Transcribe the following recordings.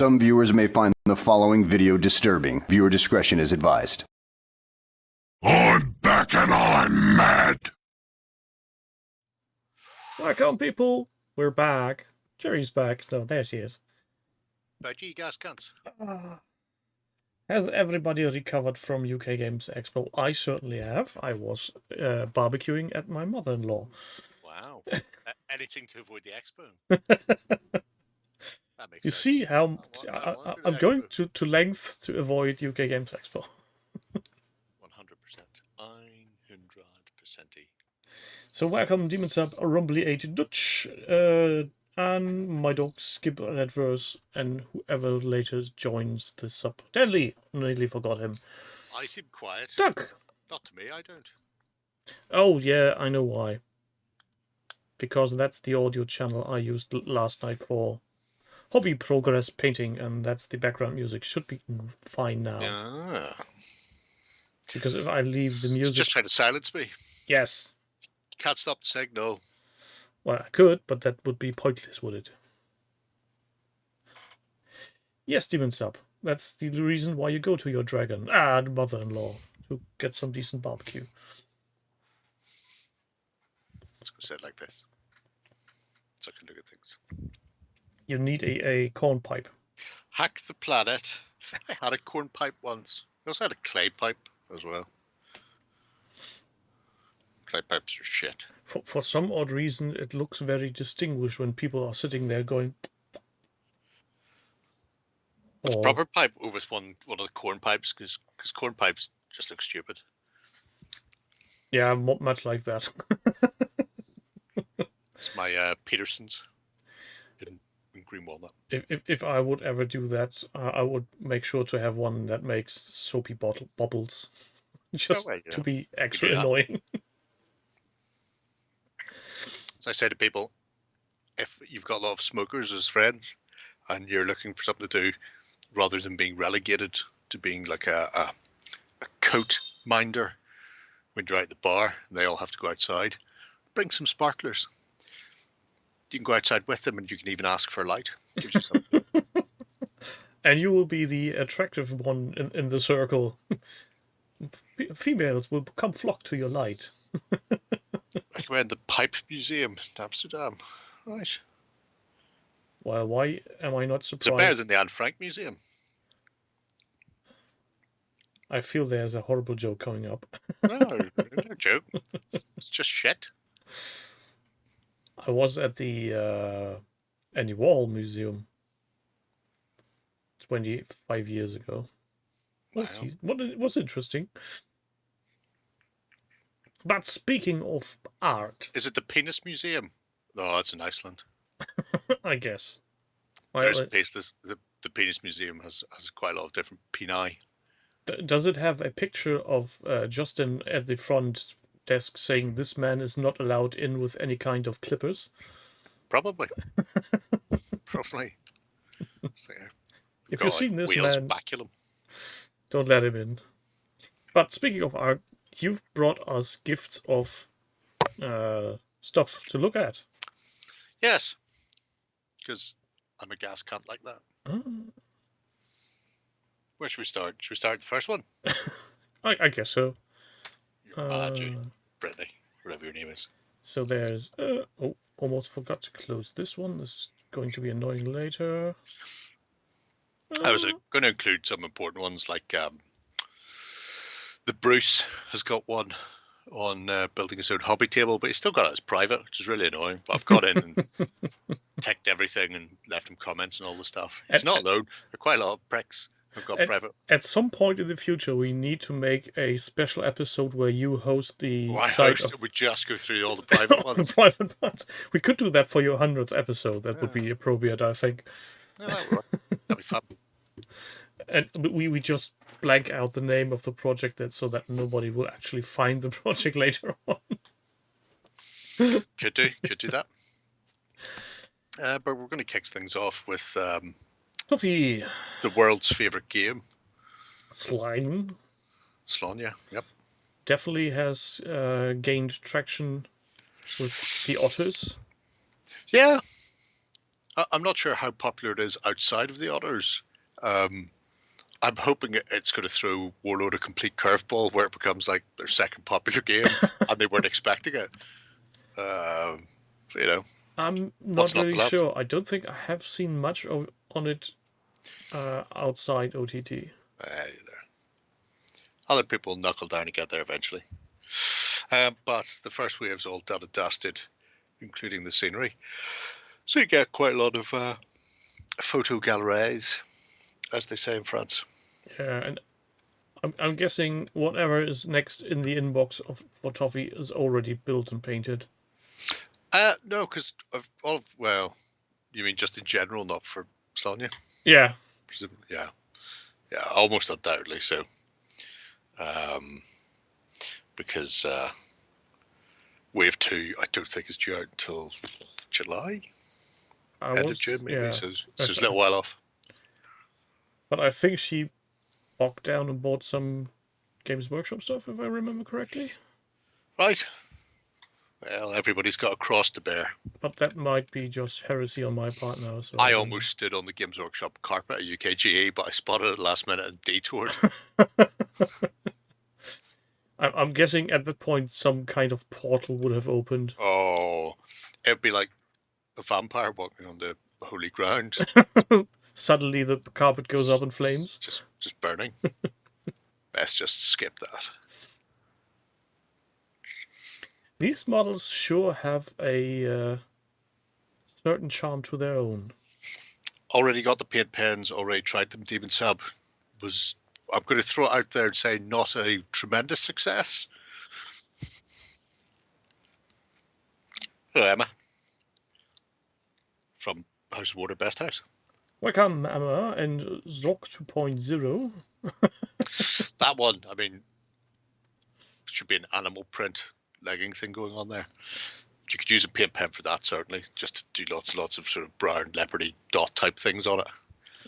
Some viewers may find the following video disturbing. Viewer discretion is advised. I'm back and I'm mad. Welcome, people. We're back. Jerry's back. No, there she is. But you guys can't. Has everybody recovered from UK Games Expo? I certainly have. I was barbecuing at my mother-in-law. Wow. Anything to avoid the expo. That makes You sense. see how I I'm going to length to avoid UK Games Expo. 100%. 100%. So welcome, Demons Up, Rumbly 8 Dutch, and my dog Skip and Adverse, and whoever later joins the sub. Deadly, nearly forgot him. I seem quiet. Duck. Not to me, I don't. Oh yeah, I know why. Because that's the audio channel I used last night for Hobby Progress Painting, and that's the background music. Should be fine now. Ah. Because if I leave the So music... just trying to silence me. Yes. Can't stop the signal. Well, I could, but that would be pointless, would it? Yes, Demon Sub. That's the reason why you go to your dragon, the mother-in-law, to get some decent barbecue. Let's go say it like this. So I can look at things. You need a corn pipe. Hack the planet. I had a corn pipe once. I also had a clay pipe as well. Clay pipes are shit. For some odd reason, it looks very distinguished when people are sitting there going... It's a proper pipe with one of the corn pipes, because corn pipes just look stupid. Yeah, much like that. It's my Peterson's in green walnut. If I would ever do that, I would make sure to have one that makes soapy bubbles. Just to be extra annoying. As I say to people, if you've got a lot of smokers as friends and you're looking for something to do, rather than being relegated to being like a coat minder when you're at the bar and they all have to go outside, bring some sparklers. You can go outside with them and you can even ask for a light. Gives you something. And you will be the attractive one in the circle. Females will come flock to your light. Recommend the Pipe Museum in Amsterdam. Right. Well, why am I not surprised? Is it better than the Anne Frank Museum? I feel there's a horrible joke coming up. No, no joke. It's just shit. I was at the Annie Wall Museum 25 years ago. Wow. It was interesting. But speaking of art... Is it the Penis Museum? No, that's in Iceland. I guess. There's a place, the Penis Museum has quite a lot of different peni. Does it have a picture of Justin at the front desk saying this man is not allowed in with any kind of clippers? Probably. Probably. So, if you've seen this man, baculum. Don't let him in. But speaking of art, you've brought us gifts of stuff to look at. Yes. Because I'm a gas cunt like that. Oh. Where should we start? Should we start with the first one? I guess so. Brittany, whatever your name is. So there's... almost forgot to close this one. This is going to be annoying later. I was going to include some important ones, like the Bruce has got one on building his own hobby table, but he's still got it as private, which is really annoying. But I've got in and ticked everything and left him comments and all the stuff. He's not alone. There are quite a lot of pricks who've got private. At some point in the future, we need to make a special episode where you host the site of... We just go through all the private ones. The private ones. We could do that for your 100th episode. That would be appropriate, I think. No, that'd be fun. And we just blank out the name of the project so that nobody will actually find the project later on. Could do that. But we're going to kick things off with Toffee. The world's favourite game. Slime. Slanya, yep. Definitely has gained traction with the otters. Yeah. I'm not sure how popular it is outside of the others. I'm hoping it's going to throw Warlord a complete curveball where it becomes like their second popular game and they weren't expecting it. You know, I'm what's not not to really love? sure. I don't think I have seen much on it outside OTT. You know. Other people knuckle down to get there eventually. But the first wave's all done and dusted, including the scenery. So you get quite a lot of photo galleries, as they say in France. Yeah, and I'm guessing whatever is next in the inbox for Toffee is already built and painted. No, because well, you mean just in general, not for Sonia? Yeah. Yeah, almost undoubtedly so. Because Wave 2, I don't think is due out until July, end of June maybe. Yeah, So it's a little while off. But I think she bogged down and bought some Games Workshop stuff, if I remember correctly. Right. Well, everybody's got a cross to bear. But that might be just heresy on my part now. So I almost stood on the Games Workshop carpet at UKGE, but I spotted it last minute and detoured. I'm guessing at that point some kind of portal would have opened. Oh, it'd be like a vampire walking on the holy ground. Suddenly the carpet goes up in flames. Just burning. Best just skip that. These models sure have a certain charm to their own. Already got the paint pens, already tried them. Demon Sub was, I'm going to throw it out there and say, not a tremendous success. Hello, Emma. From House of Water Best House. Welcome, Emma, and Zoc 2.0. That one, I mean, should be an animal print legging thing going on there. You could use a paint pen for that, certainly, just to do lots and lots of sort of brown leopardy dot type things on it.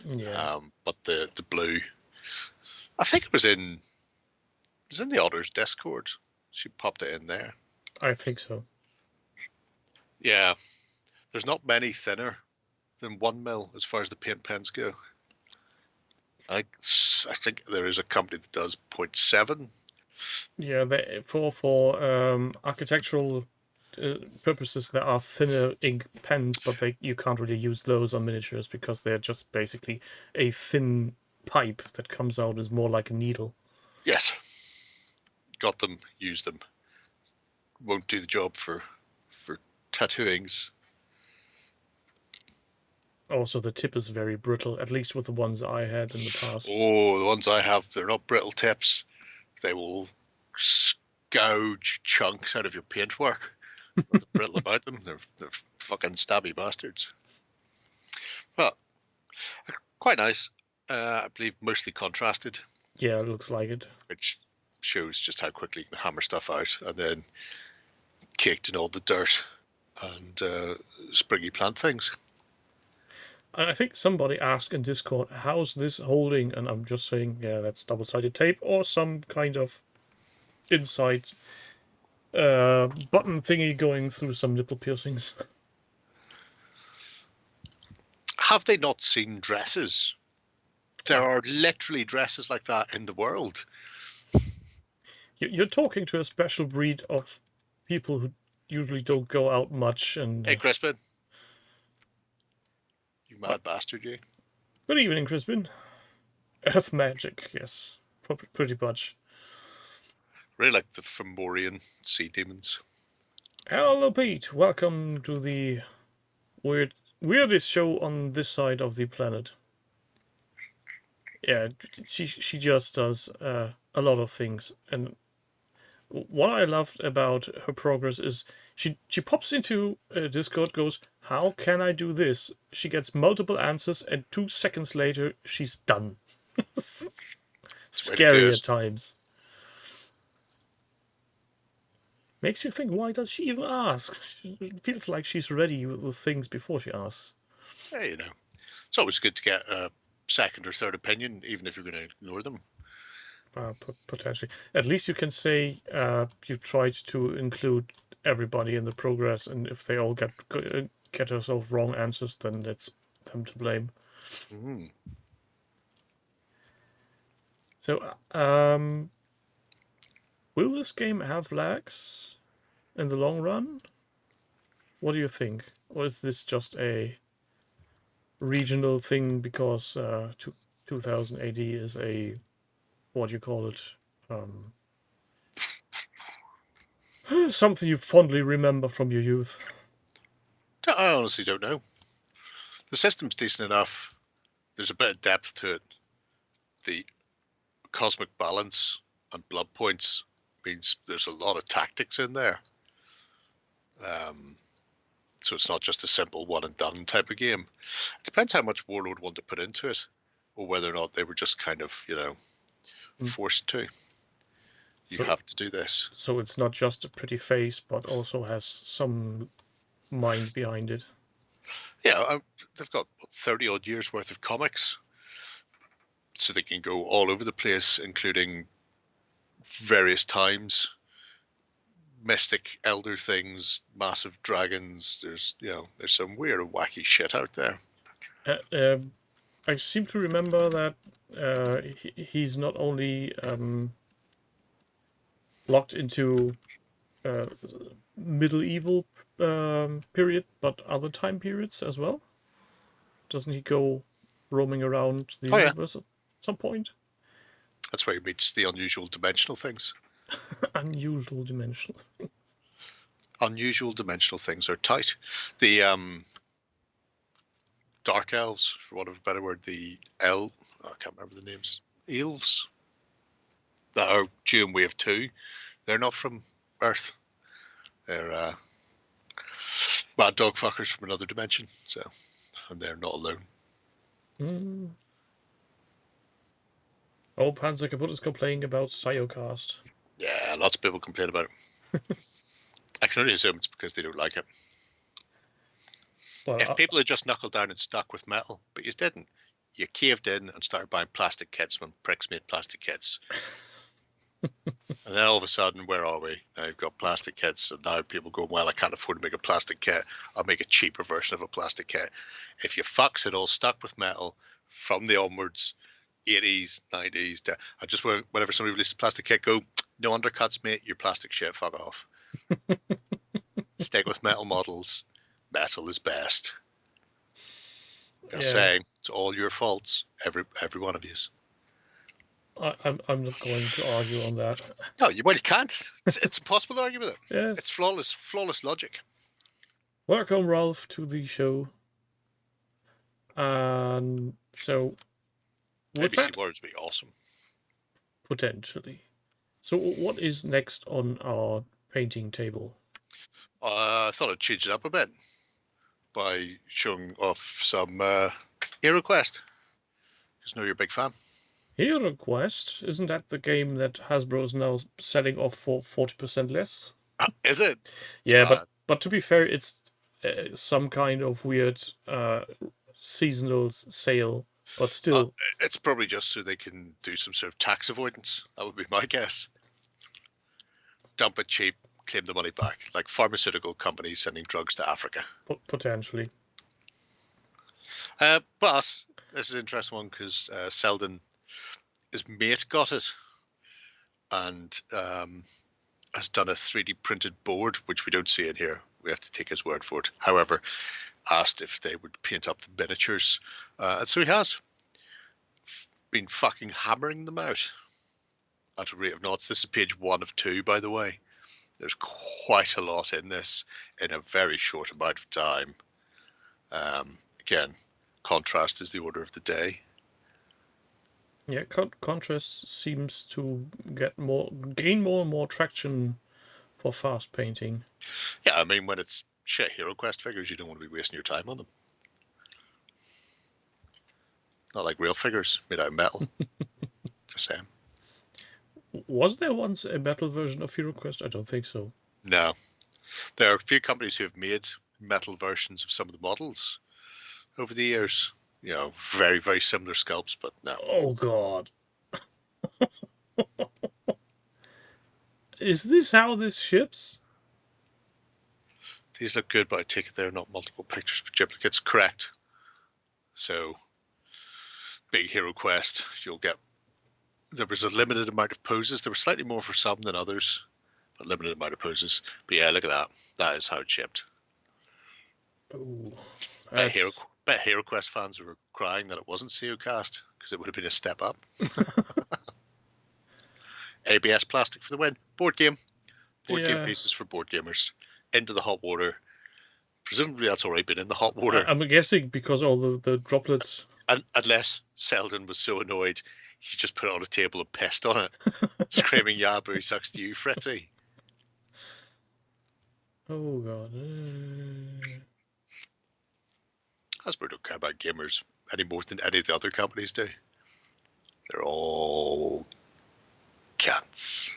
Yeah. But the blue, I think it was in the Otters Discord. She popped it in there. I think so. Yeah, there's not many thinner than 1 mil as far as the paint pens go. I think there is a company that does 0.7. Yeah, for architectural purposes, there are thinner ink pens, but you can't really use those on miniatures because they're just basically a thin pipe that comes out as more like a needle. Yes, got them, used them. Won't do the job for tattooings. Also, the tip is very brittle, at least with the ones I had in the past. Oh, the ones I have, they're not brittle tips. They will gouge chunks out of your paintwork with brittle about them. They're fucking stabby bastards. Well, quite nice. I believe mostly contrasted. Yeah, it looks like it. Which shows just how quickly you can hammer stuff out, and then caked in all the dirt and springy plant things. I think somebody asked in Discord, how's this holding? And I'm just saying, yeah, that's double-sided tape or some kind of inside button thingy going through some nipple piercings. Have they not seen dresses? There are literally dresses like that in the world. You're talking to a special breed of people who usually don't go out much. And Hey, Crispin. You mad bastard, you. Good evening, Crispin. Earth magic, yes. Pretty much. Really like the Fomorian sea demons. Hello, Pete. Welcome to the weirdest show on this side of the planet. Yeah, she just does a lot of things, and what I loved about her progress is she pops into Discord, goes, "How can I do this?" She gets multiple answers, and 2 seconds later she's done. Scary at times. Makes you think, why does she even ask? It feels like she's ready with things before she asks. Yeah, you know, it's always good to get a second or third opinion, even if you're going to ignore them. Potentially. At least you can say you tried to include everybody in the progress, and if they all get get yourself wrong answers, then it's them to blame. Mm. So, will this game have lags in the long run? What do you think? Or is this just a regional thing because 2000 AD is a, what do you call it? Something you fondly remember from your youth. I honestly don't know. The system's decent enough. There's a bit of depth to it. The cosmic balance and blood points means there's a lot of tactics in there. So it's not just a simple one and done type of game. It depends how much Warlord want to put into it, or whether or not they were just kind of, forced to. You have to do this. So it's not just a pretty face, but also has some mind behind it. Yeah, they've got 30 odd years worth of comics, so they can go all over the place, including various times, mystic elder things, massive dragons. There's some weird and wacky shit out there. I seem to remember that he's not only locked into medieval period, but other time periods as well. Doesn't he go roaming around the universe at some point? That's where he meets the unusual dimensional things. Unusual dimensional things. Unusual dimensional things are tight. The dark elves, for want of a better word, I can't remember the names. Elves that are due in Wave 2. They're not from Earth. They're bad dog fuckers from another dimension. And they're not alone. Oh, Panzer Kaput is complaining about Siocast. Yeah, lots of people complain about it. I can only assume it's because they don't like it. Well, if people had just knuckled down and stuck with metal, but you didn't, you caved in and started buying plastic kits when pricks made plastic kits. And then all of a sudden, where are we? Now you've got plastic kits, and now people go, well, I can't afford to make a plastic kit. I'll make a cheaper version of a plastic kit. If you fucks had all stuck with metal from the onwards, 80s, 90s, I just whenever somebody releases a plastic kit, go, no undercuts, mate, you're plastic shit, fuck off. Stick with metal models. Metal is best. Just saying, it's all your faults, every one of yous. I'm not going to argue on that. No, you can't. It's impossible to argue with it. Yes. It's flawless logic. Welcome, Ralph, to the show. So, ABC Words would be awesome. Potentially. So, what is next on our painting table? I thought I'd change it up a bit by showing off some HeroQuest. Because I know you're a big fan. HeroQuest? Isn't that the game that Hasbro is now selling off for 40% less? Is it? Yeah, but to be fair, it's some kind of weird seasonal sale, but still. It's probably just so they can do some sort of tax avoidance. That would be my guess. Dump it cheap, claim the money back, like pharmaceutical companies sending drugs to Africa. Potentially. But this is an interesting one because Selden, his mate got it and has done a 3D printed board, which we don't see in here. We have to take his word for it. However, asked if they would paint up the miniatures. And so he has been fucking hammering them out at a rate of knots. This is page 1 of 2, by the way. There's quite a lot in this in a very short amount of time. Again, contrast is the order of the day. Yeah, contrast seems to gain more and more traction for fast painting. Yeah, I mean, when it's shit HeroQuest figures, you don't want to be wasting your time on them. Not like real figures made out of metal. Just saying. Was there once a metal version of HeroQuest? I don't think so. No. There are a few companies who have made metal versions of some of the models over the years. You know, very, very similar sculpts, but no. Oh, God. Is this how this ships? these look good, but I take it they're not multiple pictures but duplicates. Correct. So, big Hero Quest, you'll get. There was a limited amount of poses. There were slightly more for some than others, but limited amount of poses. But yeah, look at that. That is how it shipped. Ooh, Bet Hero Quest fans were crying that it wasn't SEOcast because it would have been a step up. ABS plastic for the win. Board game. Board game pieces for board gamers. Into the hot water. Presumably that's already been in the hot water. I'm guessing because all the droplets. Unless Selden was so annoyed, he just put it on a table and pissed on it, screaming, "Yabu, sucks to you, Fretty." Oh god. Hasbro don't care about gamers any more than any of the other companies do. They're all cunts.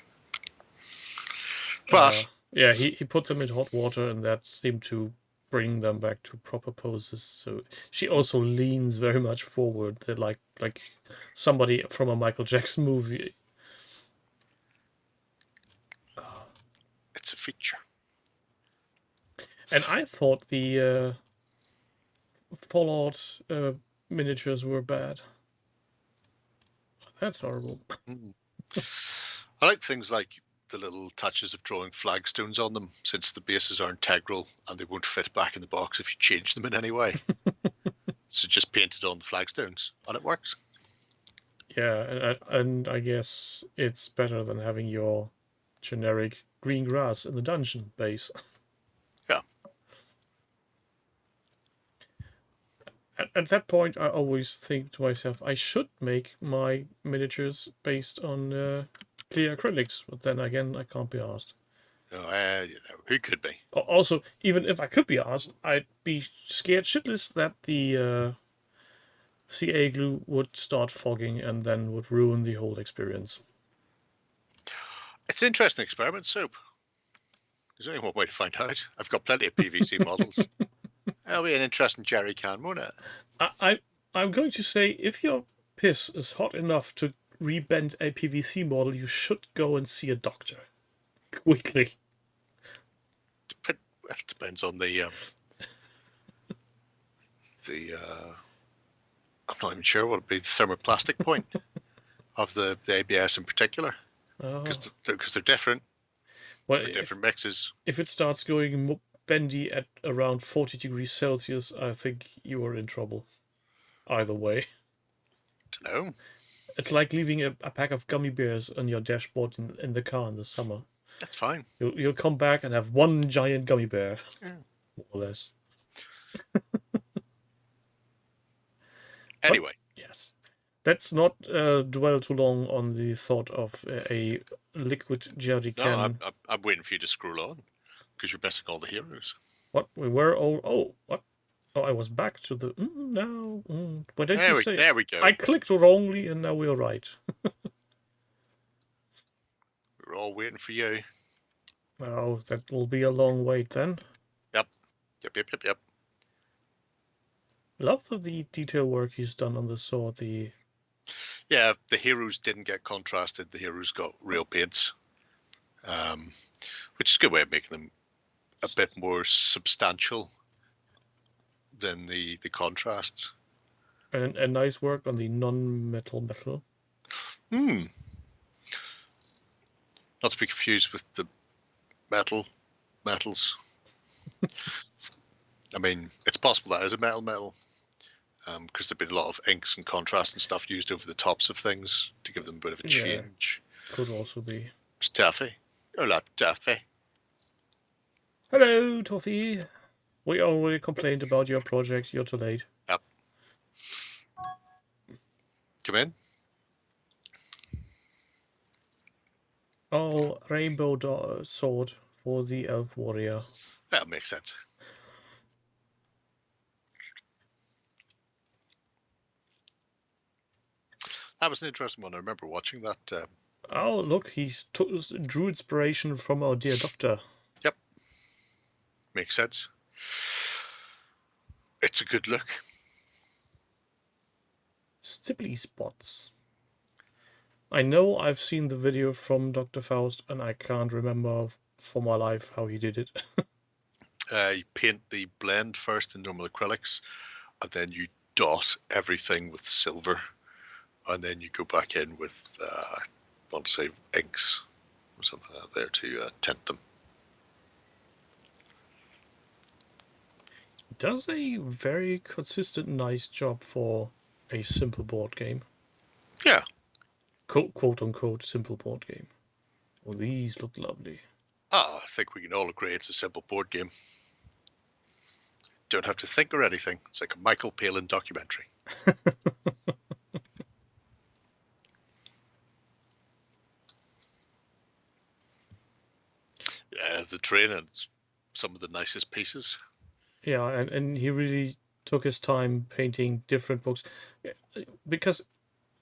But yeah, he put them in hot water, and that seemed to bring them back to proper poses. So she also leans very much forward, like somebody from a Michael Jackson movie. It's a feature. And I thought the Fallout miniatures were bad. That's horrible. I like things like the little touches of drawing flagstones on them, since the bases are integral and they won't fit back in the box if you change them in any way. So just paint it on the flagstones and it works. Yeah, and I guess it's better than having your generic green grass in the dungeon base. Yeah. At that point, I always think to myself, I should make my miniatures based on clear acrylics, but then again, I can't be asked. Oh, who could be? Also, even if I could be asked, I'd be scared shitless that the CA glue would start fogging and then would ruin the whole experience. It's an interesting experiment, Soap. There's only one way to find out. I've got plenty of PVC models. That'll be an interesting jerry can, won't it? I'm going to say, if your piss is hot enough to rebend a PVC model, you should go and see a doctor. Quickly. It depends on the I'm not even sure what would be the thermoplastic point of the ABS in particular, because they're different. Well, for different mixes. If it starts going bendy at around 40 degrees Celsius, I think you are in trouble. Either way. Dunno. It's like leaving a pack of gummy bears on your dashboard in the car in the summer. That's fine. You'll come back and have one giant gummy bear. Yeah. More or less. Anyway. But, yes. Let's not dwell too long on the thought of a liquid jerry can. No, I'm waiting for you to scroll on, because you're missing all the heroes. What? We were all... Oh, what? Oh, I was back to the... no. Why don't you say... There we go. I clicked wrongly and now we're right. We're all waiting for you. Oh, that will be a long wait then. Yep. Love the detail work he's done on the sword. Yeah, the heroes didn't get contrasted. The heroes got real paints, which is a good way of making them a bit more substantial than the contrasts. And nice work on the non-metal metal. Not to be confused with the metals. I mean, it's possible that is a metal, because there've been a lot of inks and contrast and stuff used over the tops of things to give them a bit of a change. Could also be. It's Taffy. Hola, Taffy. Hello, Toffee. We already complained about your project. You're too late. Yep. Come in. Oh, rainbow sword for the elf warrior. That makes sense. That was an interesting one. I remember watching that. Oh, look, drew inspiration from our dear doctor. Yep. Makes sense. It's a good look. Stipply spots. I know I've seen the video from Dr. Faust, and I can't remember for my life how he did it. You paint the blend first in normal acrylics, and then you dot everything with silver, and then you go back in with, I want to say, inks or something like that there to tint them. Does a very consistent, nice job for a simple board game. Yeah. Quote unquote simple board game. Well, these look lovely. I think we can all agree it's a simple board game. Don't have to think or anything. It's like a Michael Palin documentary. Yeah, the training's some of the nicest pieces. Yeah, and he really took his time painting different books. Because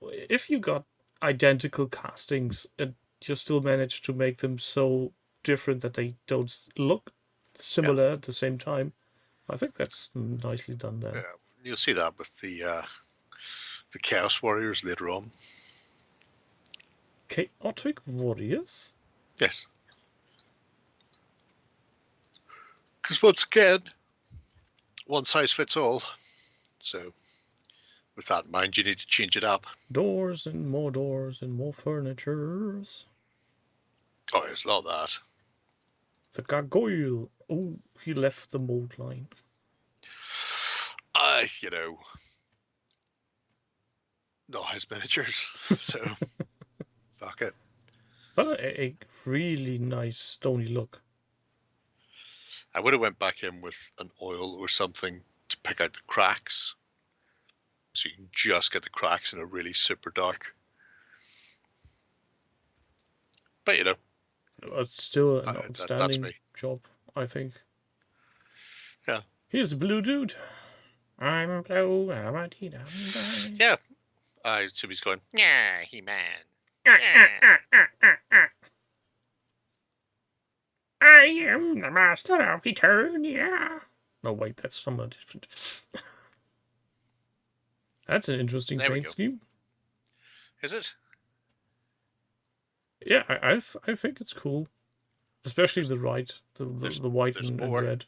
if you got identical castings and you still managed to make them so different that they don't look similar at the same time, I think that's nicely done there. Yeah, you'll see that with the Chaos Warriors later on. Chaotic Warriors? Yes. Because once again, one size fits all. So with that in mind, you need to change it up. Doors and more furnitures. Oh, there's a lot of that. The gargoyle. Oh, he left the mold line. You know, not his miniatures. So fuck it. But a really nice stony look. I would have went back in with an oil or something to pick out the cracks, so you can just get the cracks in a really super dark. But you know, It's still an that's outstanding me. job, I think. Yeah. Here's a blue dude. I'm blue. Yeah. I assume he's going, yeah, He-Man. I am the master of Eternia. No, wait, that's somewhat different. That's an interesting There we paint go. scheme. Is it? Yeah, I think it's cool, especially the white and red.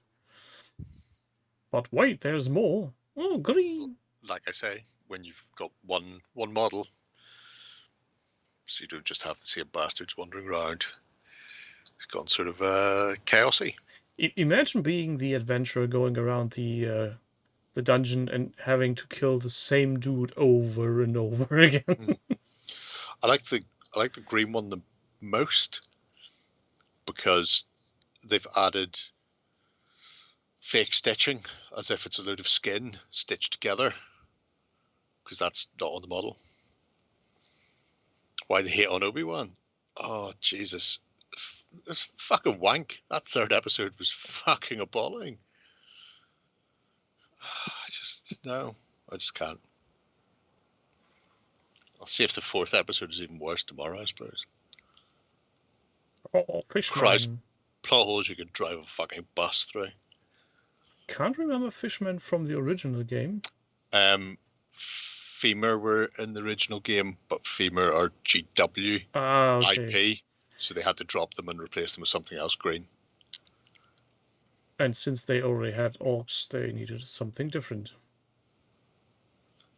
But wait, there's more. Oh, green. Like I say, when you've got one model, so you don't just have the same bastards wandering around. It's gone sort of chaosy. Imagine being the adventurer going around the dungeon and having to kill the same dude over and over again. I like the green one the most because they've added fake stitching as if it's a load of skin stitched together, because that's not on the model. Why they hate on Obi-Wan? Oh Jesus, it's fucking wank. That third episode was fucking appalling. I just can't. I'll see if the fourth episode is even worse tomorrow, I suppose. Oh, Fishman. Christ, plot holes you could drive a fucking bus through. Can't remember Fishman from the original game. Femur were in the original game, but Femur are GW IP, so they had to drop them and replace them with something else green. And since they already had orcs, they needed something different.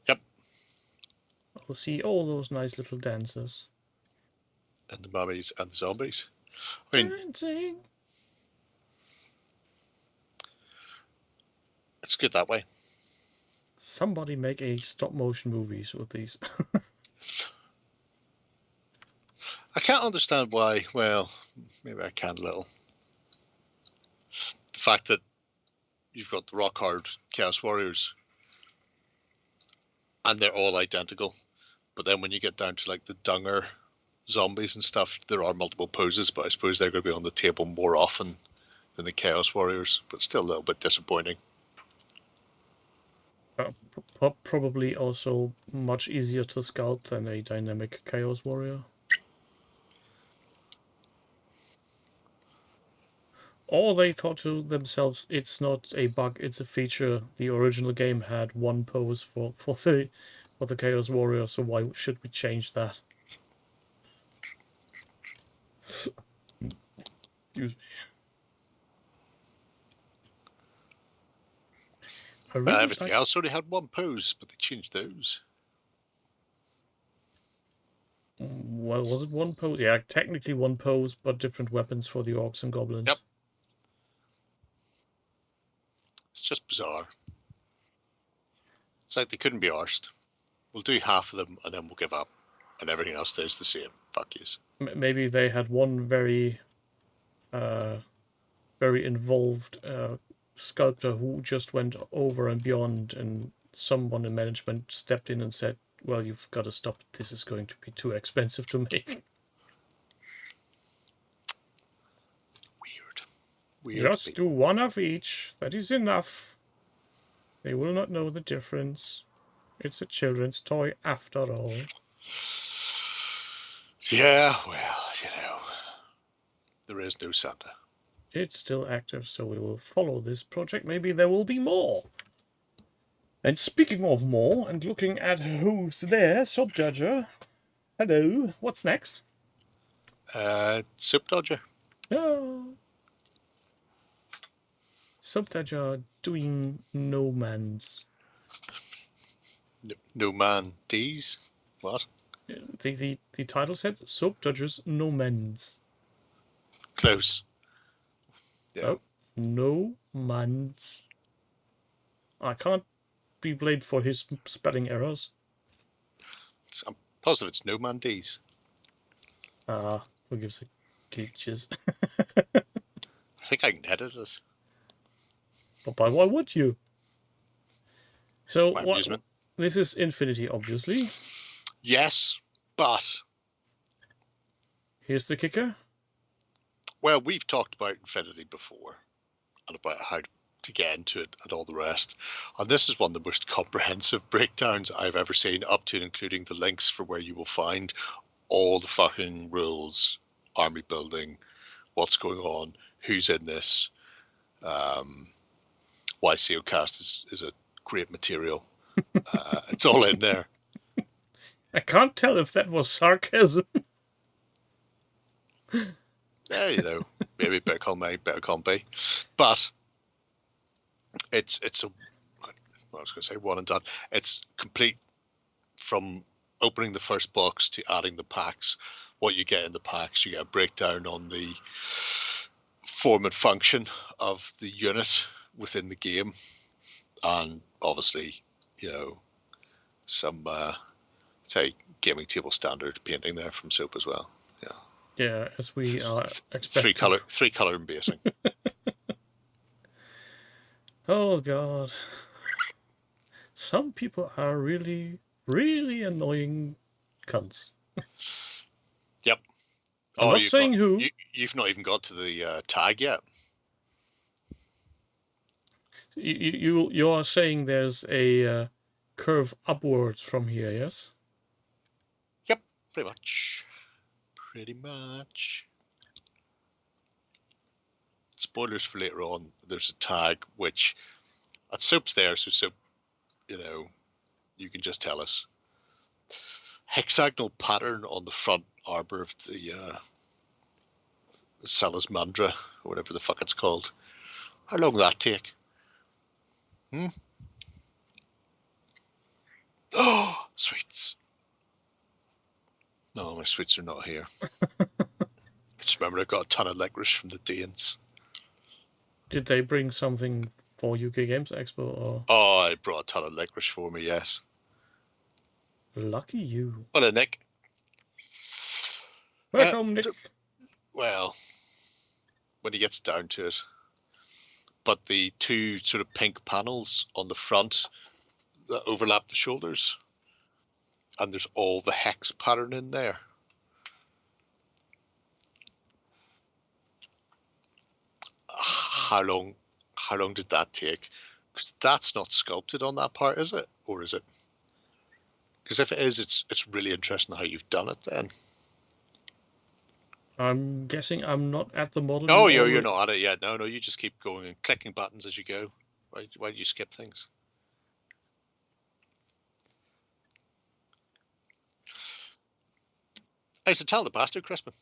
Yep. I'll see all those nice little dancers. And the mummies and the zombies. I mean, dancing. It's good that way. Somebody make a stop-motion movies with these. I can't understand why. Well, maybe I can a little. The fact that you've got the rock hard Chaos Warriors and they're all identical, but then when you get down to like the Dunger zombies and stuff, there are multiple poses, but I suppose they're going to be on the table more often than the Chaos Warriors, but still a little bit disappointing. Probably also much easier to sculpt than a dynamic Chaos Warrior. Or they thought to themselves, it's not a bug, it's a feature. The original game had one pose for the Chaos Warrior, so why should we change that? Excuse me. I really Everything else only had one pose, but they changed those. Well, was it one pose? Yeah, technically one pose, but different weapons for the orcs and goblins. Yep. It's just bizarre. It's like they couldn't be arsed. We'll do half of them and then we'll give up, and everything else stays the same. Fuck yous. Maybe they had one very involved sculptor who just went over and beyond, and someone in management stepped in and said, well, you've got to stop. This is going to be too expensive to make. Weird. Just do one of each. That is enough. They will not know the difference. It's a children's toy after all. Yeah, well, there is no Santa. It's still active, so we will follow this project. Maybe there will be more. And speaking of more, and looking at who's there, Subdodger. Hello, what's next? Soup Dodger. Oh. Subdodger doing No Man's. No Man D's. What? The title said Subdodger's No Man's. Close. Yeah. Oh, No Man's. I can't be blamed for his spelling errors. I'm positive it's No Man D's. Who gives a geeches? I think I can edit it. But why would you? So My what? amusement. This is Infinity, obviously. Yes, but Here's the kicker. well, we've talked about Infinity before and about how to get into it and all the rest. And this is one of the most comprehensive breakdowns I've ever seen, up to and including the links for where you will find all the fucking rules, army building, what's going on, who's in this, why COcast is a great material. It's all in there. I can't tell if that was sarcasm. Yeah, maybe better call me, better call B. But it's a, I was going to say one and done. It's complete from opening the first box to adding the packs. What you get in the packs, you get a breakdown on the form and function of the unit within the game, and obviously, some say gaming table standard painting there from Soap as well. Yeah. Yeah, as we are expecting. Three color and basing. Oh god. Some people are really, really annoying cunts. Yep. I'm not saying who. You've not even got to the tag yet. You are saying there's a curve upwards from here, yes? Yep, pretty much. Pretty much. Spoilers for later on. There's a tag which at Soap's there, so Soap, you can just tell us. Hexagonal pattern on the front arbor of the Salasmandra, or whatever the fuck it's called. How long will that take? Oh, sweets. No, my sweets are not here. I just remember I got a ton of licorice from the Danes. Did they bring something for UK Games Expo? Or? Oh, I brought a ton of licorice for me, yes. Lucky you. Hello, Nick. Welcome, Nick. Well, when he gets down to it. But the two sort of pink panels on the front that overlap the shoulders, and there's all the hex pattern in there. How long did that take? Because that's not sculpted on that part, is it? Or is it? Because if it is, it's really interesting how you've done it then. I'm guessing I'm not at the model. No, you're not at it yet. No, you just keep going and clicking buttons as you go. Why do you skip things? I used to tell the bastard, Crispin.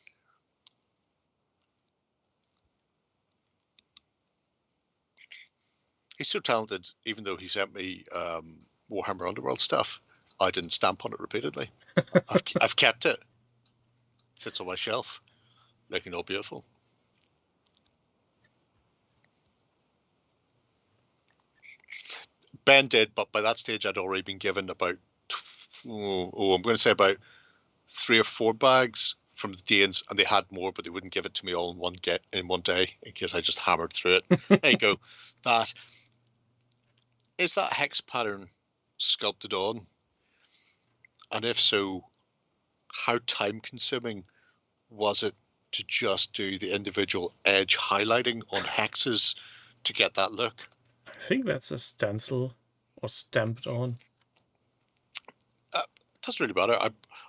He's so talented, even though he sent me Warhammer Underworld stuff, I didn't stamp on it repeatedly. I've kept it. It sits on my shelf, looking all beautiful. Ben did, but by that stage I'd already been given about, I'm going to say about 3 or 4 bags from the Danes, and they had more, but they wouldn't give it to me all in one day in case I just hammered through it. There you go. That is that hex pattern sculpted on, and if so, how time consuming was it to just do the individual edge highlighting on hexes to get that look? I think that's a stencil or stamped on. It doesn't really matter.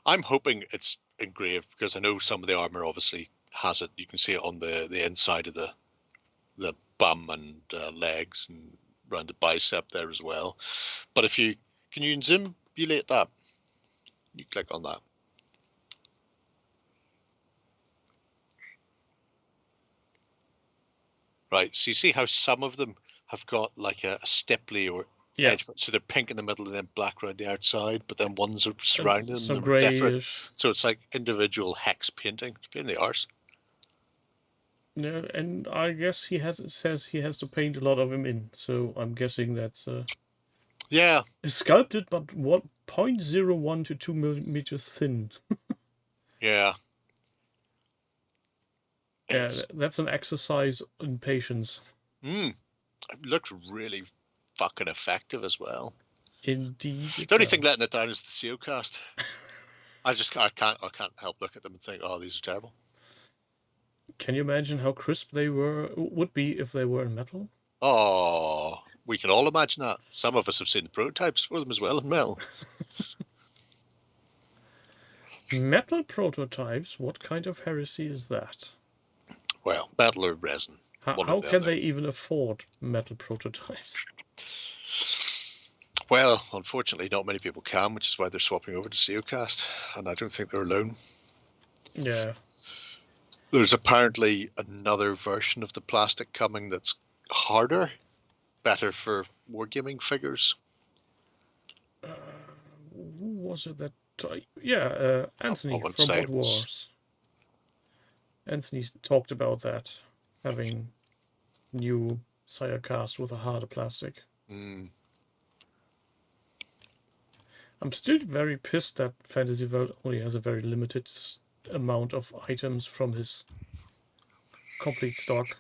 I'm hoping it's engraved because I know some of the armor obviously has it. You can see it on the inside of the bum and legs and around the bicep there as well. But if you can you simulate that? You click on that. Right, so you see how some of them have got like a stipply or edge, so they're pink in the middle and then black around the outside, but then ones are surrounding them. Some grayish. So it's like individual hex painting. It's a pain in the arse. Yeah, and I guess says he has to paint a lot of them in, so I'm guessing that's yeah, it's sculpted, but what 0.01 to 2 millimeters thin. Yeah. Yeah, that's an exercise in patience. It looks really fucking effective as well. Indeed. The only thing letting it down is the CO cast. I can't help look at them and think, oh, these are terrible. Can you imagine how crisp they would be if they were in metal? Oh, we can all imagine that. Some of us have seen the prototypes for them as well in metal. Metal prototypes? What kind of heresy is that? Well, metal or resin. How can they even afford metal prototypes? Well, unfortunately, not many people can, which is why they're swapping over to COcast, and I don't think they're alone. Yeah. There's apparently another version of the plastic coming that's harder, better for wargaming figures. Who was it that... Anthony from Bot Wars. Anthony's talked about that, having new Sirecast with a harder plastic. I'm still very pissed that Fantasy World only has a very limited amount of items from his complete stock.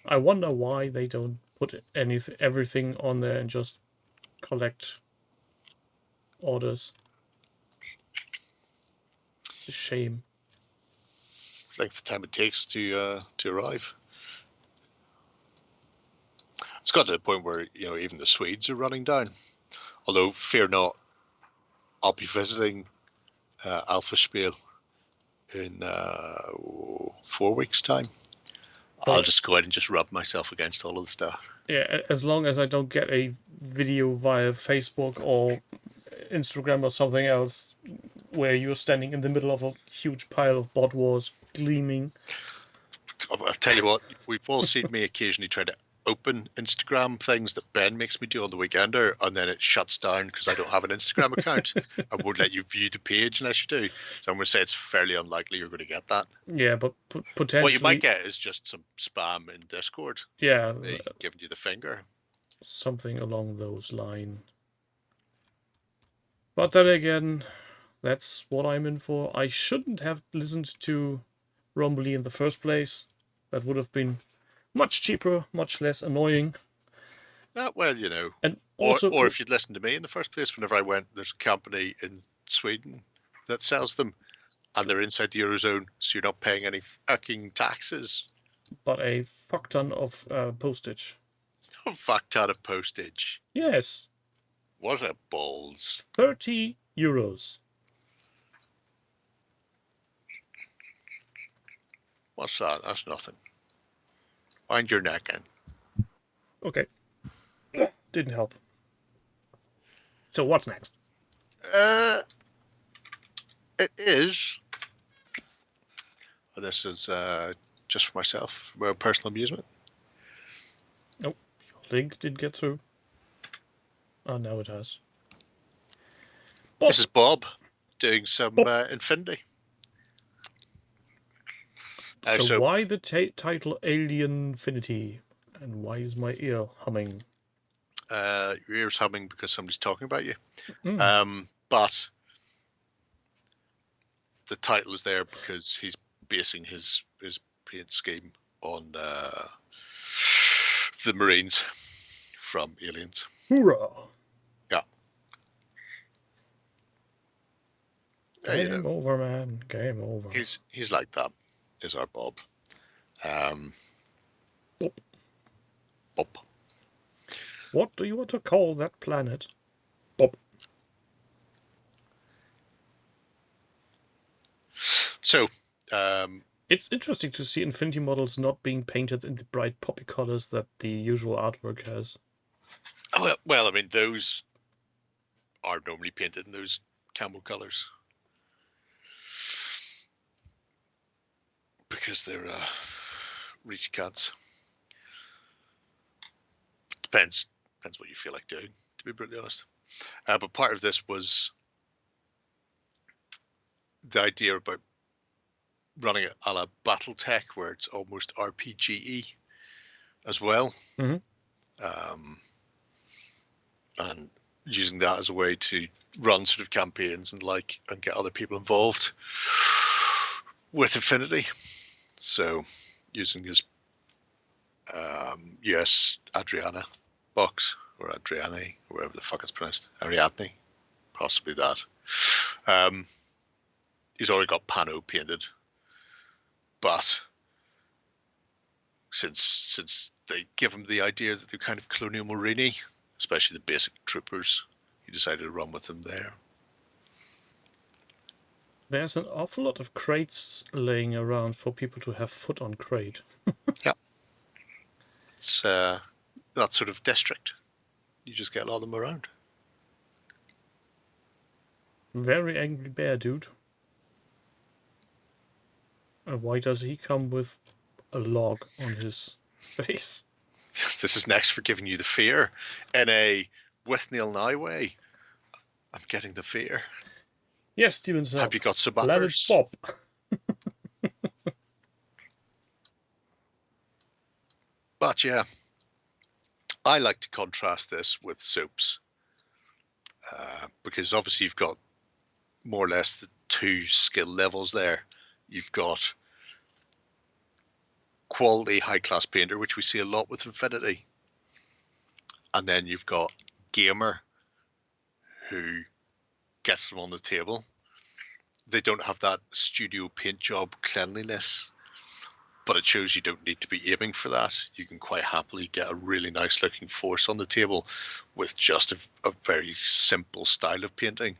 I wonder why they don't put everything on there and just collect orders. It's a shame. Like the time it takes to arrive. It's got to the point where even the Swedes are running down. Although fear not, I'll be visiting Alpha Spiel in 4 weeks' time. I'll just go ahead and just rub myself against all of the stuff. Yeah, as long as I don't get a video via Facebook or Instagram or something else where you're standing in the middle of a huge pile of Bot Wars gleaming. I'll tell you what, we've all seen me occasionally try to open Instagram things that Ben makes me do on the weekender, and then it shuts down because I don't have an Instagram account and won't let you view the page unless you do. So I'm going to say it's fairly unlikely you're going to get that. Yeah, but potentially... What you might get is just some spam in Discord. Yeah. Giving you the finger. Something along those lines. But then again, that's what I'm in for. I shouldn't have listened to Rumbly in the first place. That would have been much cheaper, much less annoying. Well, and also, or if you'd listened to me in the first place, whenever I went, there's a company in Sweden that sells them, and they're inside the Eurozone, so you're not paying any fucking taxes. But a fuck ton of postage. It's not a fuck ton of postage. Yes. What a balls. 30 euros. What's that? That's nothing. Wind your neck in. Okay. Didn't help. So what's next? It is. This is just for myself, for my own personal amusement. Oh, your link didn't get through. Oh, now it has. Bob. This is Bob doing some Infinity. So why the title Alien Infinity? And why is my ear humming? Your ear's humming because somebody's talking about you. Mm. But the title is there because he's basing his paint scheme on the Marines from Aliens. Hoorah! Yeah. Game over, man. Game over. He's like that. Is our Bob. Bob. Bob. What do you want to call that planet? Bob. So, it's interesting to see Infinity models not being painted in the bright poppy colors that the usual artwork has. Well, I mean, those are normally painted in those camel colors because they're reach cats. Depends what you feel like doing, to be brutally honest. But part of this was the idea about running it a la BattleTech, where it's almost RPG-y as well. Mm-hmm. And using that as a way to run sort of campaigns and get other people involved with Infinity. So using his US Adriana box, or Adriani, or whatever the fuck it's pronounced, Ariadne, possibly that. He's already got Pano painted, but since they give him the idea that they're kind of colonial marine, especially the basic troopers, he decided to run with them there. There's an awful lot of crates laying around for people to have foot on crate. Yeah. It's that sort of district. You just get a lot of them around. Very angry bear, dude. And why does he come with a log on his face? This is next for giving you the fear in a with Neil Nye way. I'm getting the fear. Yes, Steven. Have you got some Planet uppers? Bob. But yeah, I like to contrast this with soaps because obviously you've got more or less the two skill levels there. You've got quality high-class painter, which we see a lot with Infinity. And then you've got gamer who gets them on the table. They don't have that studio paint job cleanliness, but it shows you don't need to be aiming for that. You can quite happily get a really nice looking force on the table with just a very simple style of painting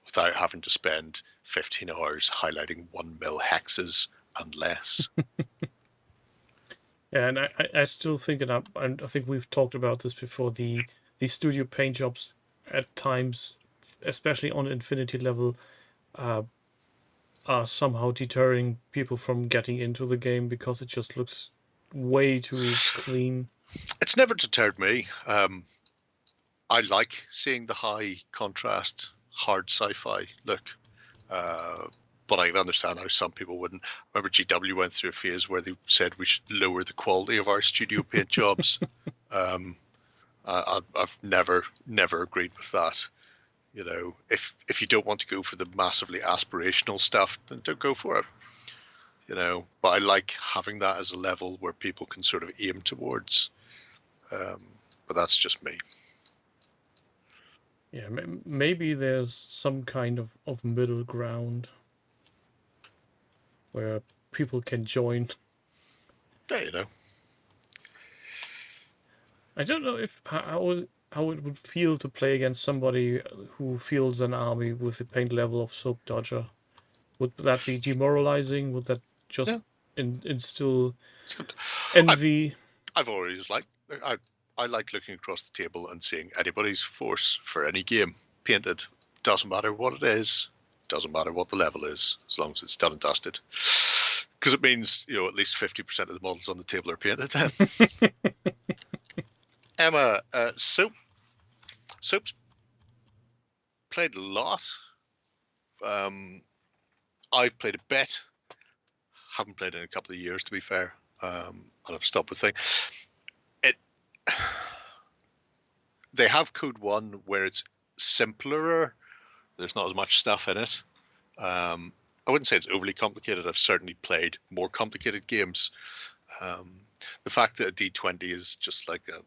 without having to spend 15 hours highlighting 1mm hexes and less. Yeah, and I still think, and I think we've talked about this before, the studio paint jobs at times, especially on Infinity level, are somehow deterring people from getting into the game because it just looks way too clean. It's never deterred me. I like seeing the high contrast, hard sci-fi look. But I understand how some people wouldn't. I remember GW went through a phase where they said we should lower the quality of our studio paint jobs. I've never agreed with that. You know, if you don't want to go for the massively aspirational stuff, then don't go for it. You know, but I like having that as a level where people can sort of aim towards. But that's just me. Yeah, maybe there's some kind of middle ground where people can join. Yeah, you know. I don't know if how it would feel to play against somebody who fields an army with the paint level of Soap Dodger. Would that be demoralizing? Would that just instill envy? I've always liked. I like looking across the table and seeing anybody's force for any game painted. Doesn't matter what it is. Doesn't matter what the level is, as long as it's done and dusted. Because it means, you know, at least 50% of the models on the table are painted then. Emma, Soap's played a lot. I've played a bit. Haven't played in a couple of years, to be fair. And I've stopped with things. They have Code 1 where it's simpler. There's not as much stuff in it. I wouldn't say it's overly complicated. I've certainly played more complicated games. The fact that a D20 is just like a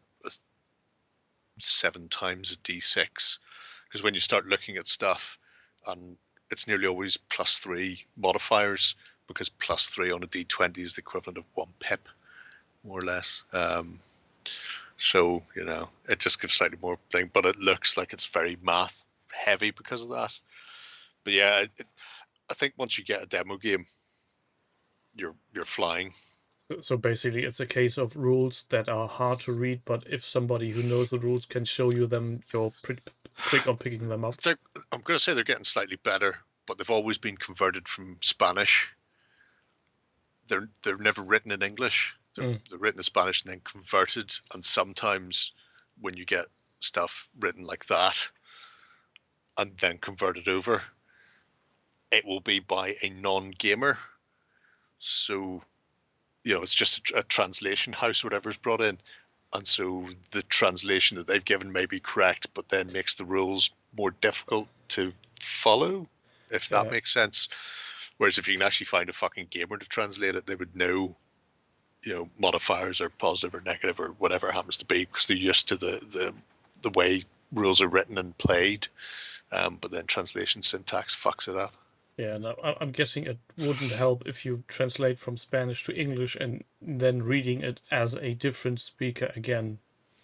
7 times a D6, because when you start looking at stuff, and it's nearly always +3 modifiers, because +3 on a D20 is the equivalent of 1 pip, more or less. So, you know, it just gives slightly more thing, but it looks like it's very math heavy because of that. But yeah, I think once you get a demo game, you're flying. So basically, it's a case of rules that are hard to read, but if somebody who knows the rules can show you them, you're pretty quick on picking them up. I'm going to say they're getting slightly better, but they've always been converted from Spanish. They're never written in English. They're written in Spanish and then converted. And sometimes when you get stuff written like that and then converted over, it will be by a non-gamer. So, you know, it's just a translation house, whatever's brought in. And so the translation that they've given may be correct, but then makes the rules more difficult to follow, if that makes sense. Whereas if you can actually find a fucking gamer to translate it, they would know, you know, modifiers are positive or negative or whatever it happens to be, because they're used to the way rules are written and played. But then translation syntax fucks it up. Yeah, no, I'm guessing it wouldn't help if you translate from Spanish to English and then reading it as a different speaker again.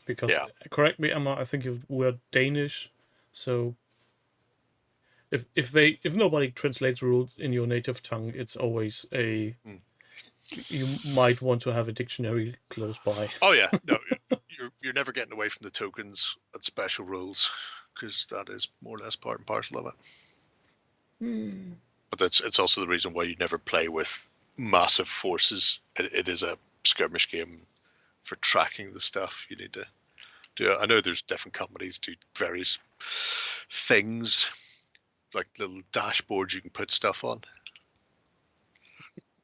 Because, correct me, Emma, I think you were Danish, so if nobody translates rules in your native tongue, it's always you might want to have a dictionary close by. Oh yeah, no, you're never getting away from the tokens and special rules, because that is more or less part and parcel of it. But it's also the reason why you never play with massive forces. It is a skirmish game. For tracking the stuff, you need to do it. I know there's different companies do various things, like little dashboards you can put stuff on.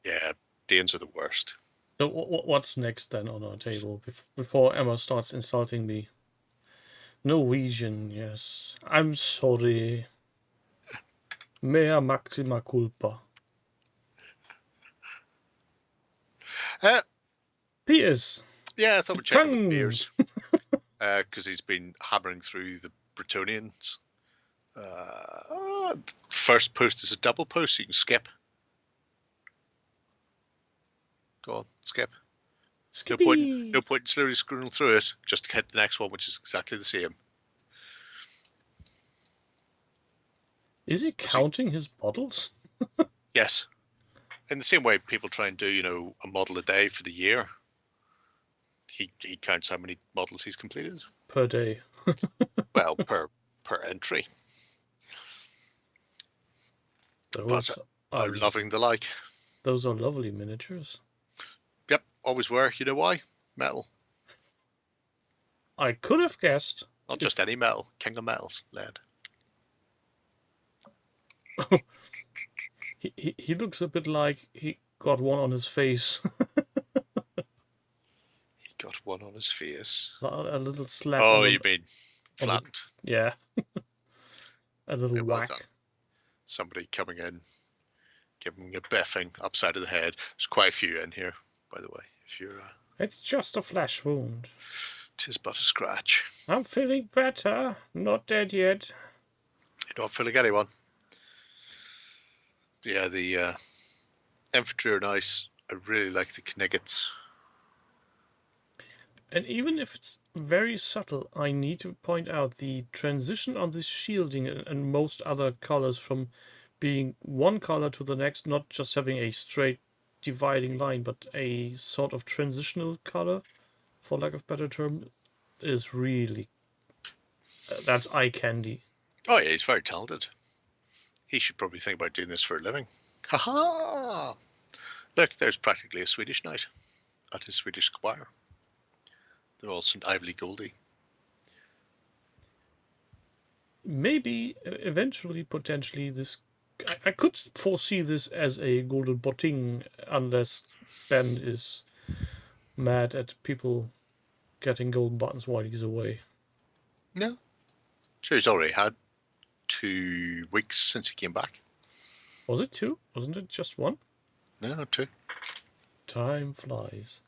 Yeah, Danes are the worst. So what's next then on our table before Emma starts insulting me? Norwegian, yes. I'm sorry. Mea maxima culpa. Piers. Yeah, I thought we'd check in with Piers. Because he's been hammering through the Bretonians. First post is a double post, so you can skip. Go on, skip. Skippy. No point in slowly scrolling through it. Just hit the next one, which is exactly the same. Is he counting his bottles? Yes. In the same way people try and do, you know, a model a day for the year. He counts how many models he's completed. Per day. Well, per entry. But I'm loving the like. Those are lovely miniatures. Yep, always were. You know why? Metal. I could have guessed. Not just any metal. King of Metals, lead. He looks a bit like he got one on his face. He got one on his face. A little slap. Oh, you mean flattened? Yeah. A little whack. Somebody coming in, giving a biffing upside of the head. There's quite a few in here, by the way. If you're, it's just a flesh wound. 'Tis but a scratch. I'm feeling better. Not dead yet. You don't feel like anyone. Yeah, the infantry are nice. I really like the Kniggets. And even if it's very subtle, I need to point out the transition on this shielding and most other colors from being one color to the next, not just having a straight dividing line, but a sort of transitional color, for lack of a better term, is really... that's eye candy. Oh yeah, he's very talented. He should probably think about doing this for a living. Ha-ha! Look, there's practically a Swedish knight at his Swedish squire. They're all St. Ively Goldie. Maybe eventually, potentially, this I could foresee this as a golden botting, unless Ben is mad at people getting golden buttons while he's away. No. Sure, he's already had 2 weeks since he came back. Was it 2? Wasn't it just 1? No, 2. Time flies.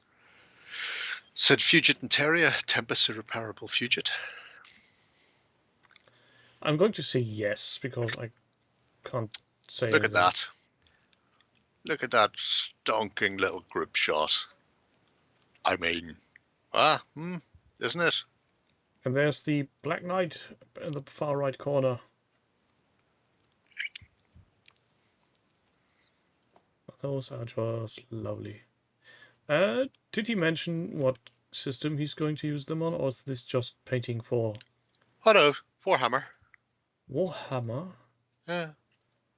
Said Fugit and Terria, Tempest irreparable Fugit. I'm going to say yes, because I can't say Look at anything. that. Look at that stonking little group shot. I mean, isn't it? And there's the Black Knight in the far right corner. Those are just lovely. Did he mention what system he's going to use them on, or is this just painting for Oh no, Warhammer. Warhammer? Yeah.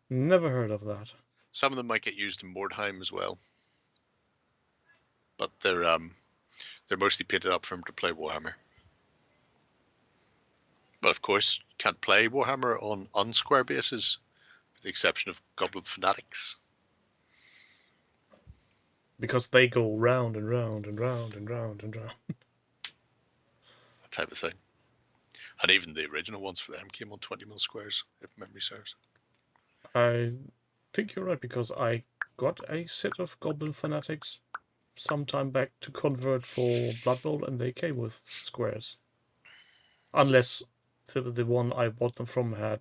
Never heard of that. Some of them might get used in Mordheim as well. But they're mostly painted up for him to play Warhammer. But of course, can't play Warhammer on unsquare bases, with the exception of Goblin Fanatics. Because they go round and round and round and round and round. That type of thing. And even the original ones for them came on 20mm squares, if memory serves. I think you're right, because I got a set of Goblin Fanatics some time back to convert for Blood Bowl, and they came with squares. Unless the one I bought them from had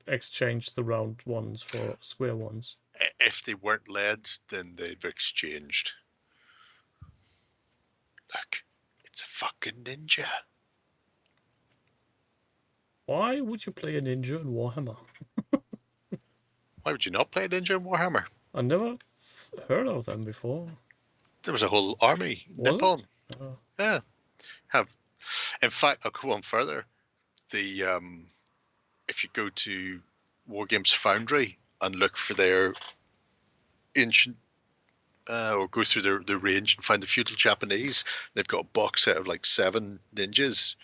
exchanged the round ones for square ones. If they weren't led, then they've exchanged. Look, it's a fucking ninja. Why would you play a ninja in Warhammer? Why would you not play a ninja in Warhammer? I never heard of them before. There was a whole army, Was it? Nippon. Oh. Yeah. In fact, I'll go on further. If you go to Wargames Foundry and look for their ancient, or go through their range and find the feudal Japanese, they've got a box set of like 7 ninjas,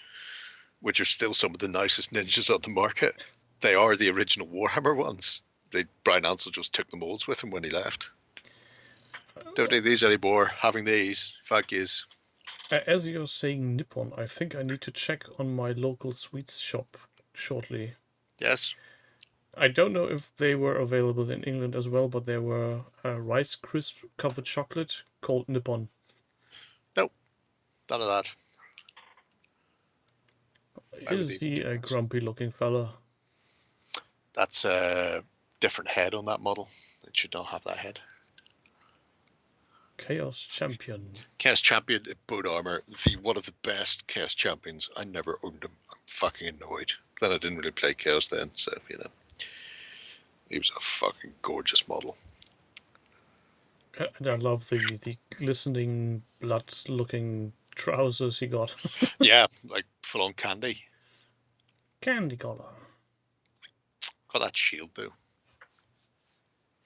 which are still some of the nicest ninjas on the market. They are the original Warhammer ones. Brian Ansell just took the molds with him when he left. Don't need these anymore. Having these, fuck yous. As you're saying Nippon, I think I need to check on my local sweets shop shortly. Yes. I don't know if they were available in England as well, but there were Rice Crisp covered chocolate called Nippon. Nope. None of that. Is he a grumpy looking fella? That's a different head on that model. It should not have that head. Chaos Champion. Chaos Champion in bone armor, one of the best Chaos Champions. I never owned him. I'm fucking annoyed. Then I didn't really play Chaos then, so you know. He was a fucking gorgeous model. And I love the glistening blood looking trousers he got. Yeah, like full on candy. Candy color. Got that shield though.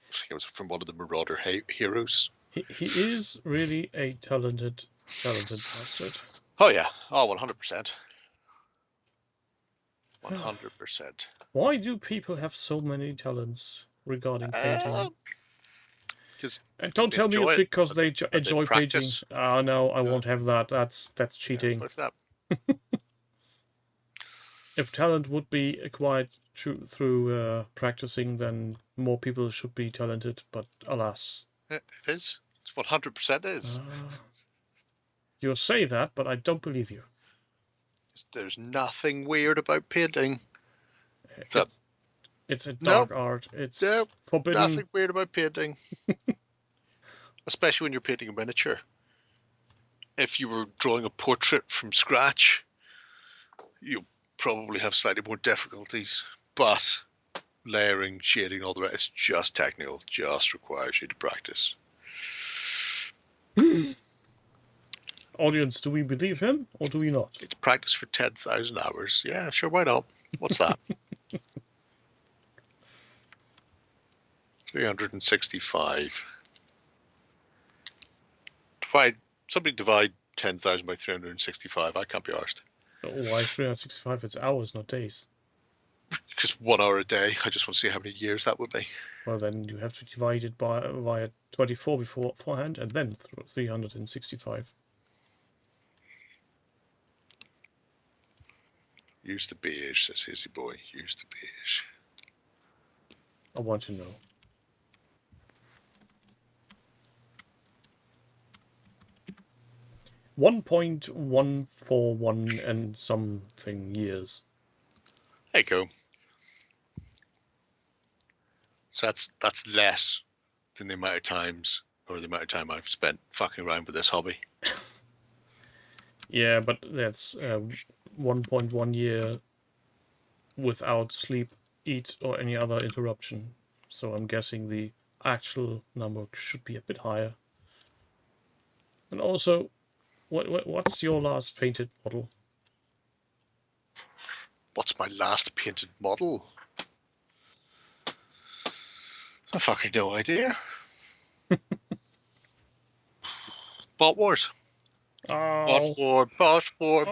I think it was from one of the Marauder heroes. He is really a talented bastard. Oh yeah, 100%. 100%. Why do people have so many talents regarding painting? And don't tell me it's because they enjoy painting. Oh no, I won't have that. That's cheating. What's that? If talent would be acquired through practicing, then more people should be talented. But alas, it is. It's 100% is. You say that, but I don't believe you. There's nothing weird about painting. It's a dark art. It's forbidden. Nothing weird about painting. Especially when you're painting a miniature. If you were drawing a portrait from scratch, you'll probably have slightly more difficulties. But layering, shading, all the rest, it's just technical. Just requires you to practice. Audience, do we believe him or do we not? It's practice for 10,000 hours. Yeah, sure, why not? What's that? 365. somebody divide 10,000 by 365. I can't be arsed. Why 365? It's hours, not days. Because 1 hour a day. I just want to see how many years that would be. Well, then you have to divide it via 24 beforehand, and then 365. Use the beige, says Hazy Boy. Use the beige. I want to know. .141 and something years. There you go. So that's less than the amount of times, or the amount of time I've spent fucking around with this hobby. Yeah, but that's 1.1 year without sleep, eat, or any other interruption. So I'm guessing the actual number should be a bit higher. And also, what's your last painted model? What's my last painted model? I fucking no idea. Bot Wars. Oh, Bot War.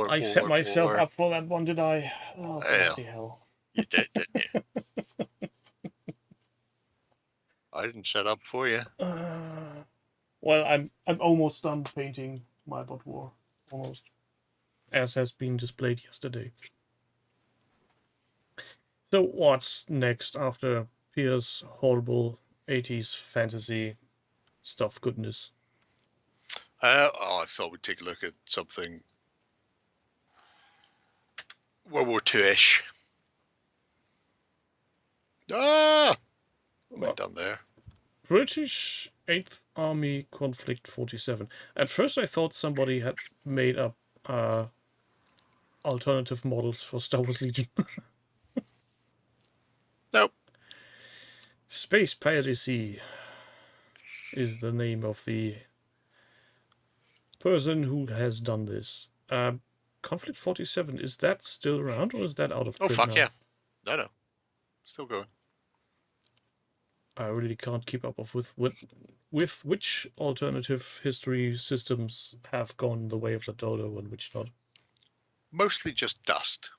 I set myself up for that one, did I? Oh, Well, bloody hell. You did, didn't you? I didn't set up for you. Well, I'm almost done painting my Bot War. Almost. As has been displayed yesterday. So what's next after Pierre's horrible 80s fantasy stuff goodness? I thought we'd take a look at something World War II-ish. What have I done there? British 8th Army Conflict 47. At first I thought somebody had made up alternative models for Star Wars Legion. Nope. Space Piracy is the name of the person who has done this. Conflict 47, is that still around or is that out of print fuck now? yeah. No. Still going. I really can't keep up with which alternative history systems have gone the way of the dodo and which not. Mostly just Dust.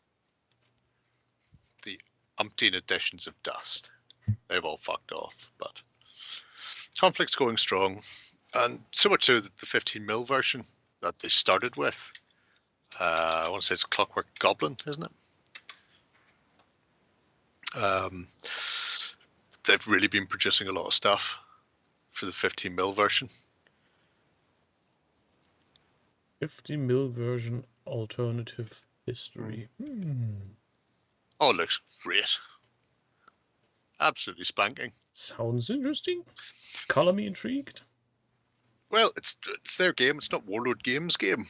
The umpteen editions of Dust. They've all fucked off, but Conflict's going strong. And so much so that the 15mm version that they started with, I want to say it's Clockwork Goblin, isn't it? They've really been producing a lot of stuff for the 15mm version. 50mm version alternative history. Oh, it looks great. Absolutely spanking. Sounds interesting. Color me intrigued. Well, it's their game. It's not Warlord Games' game.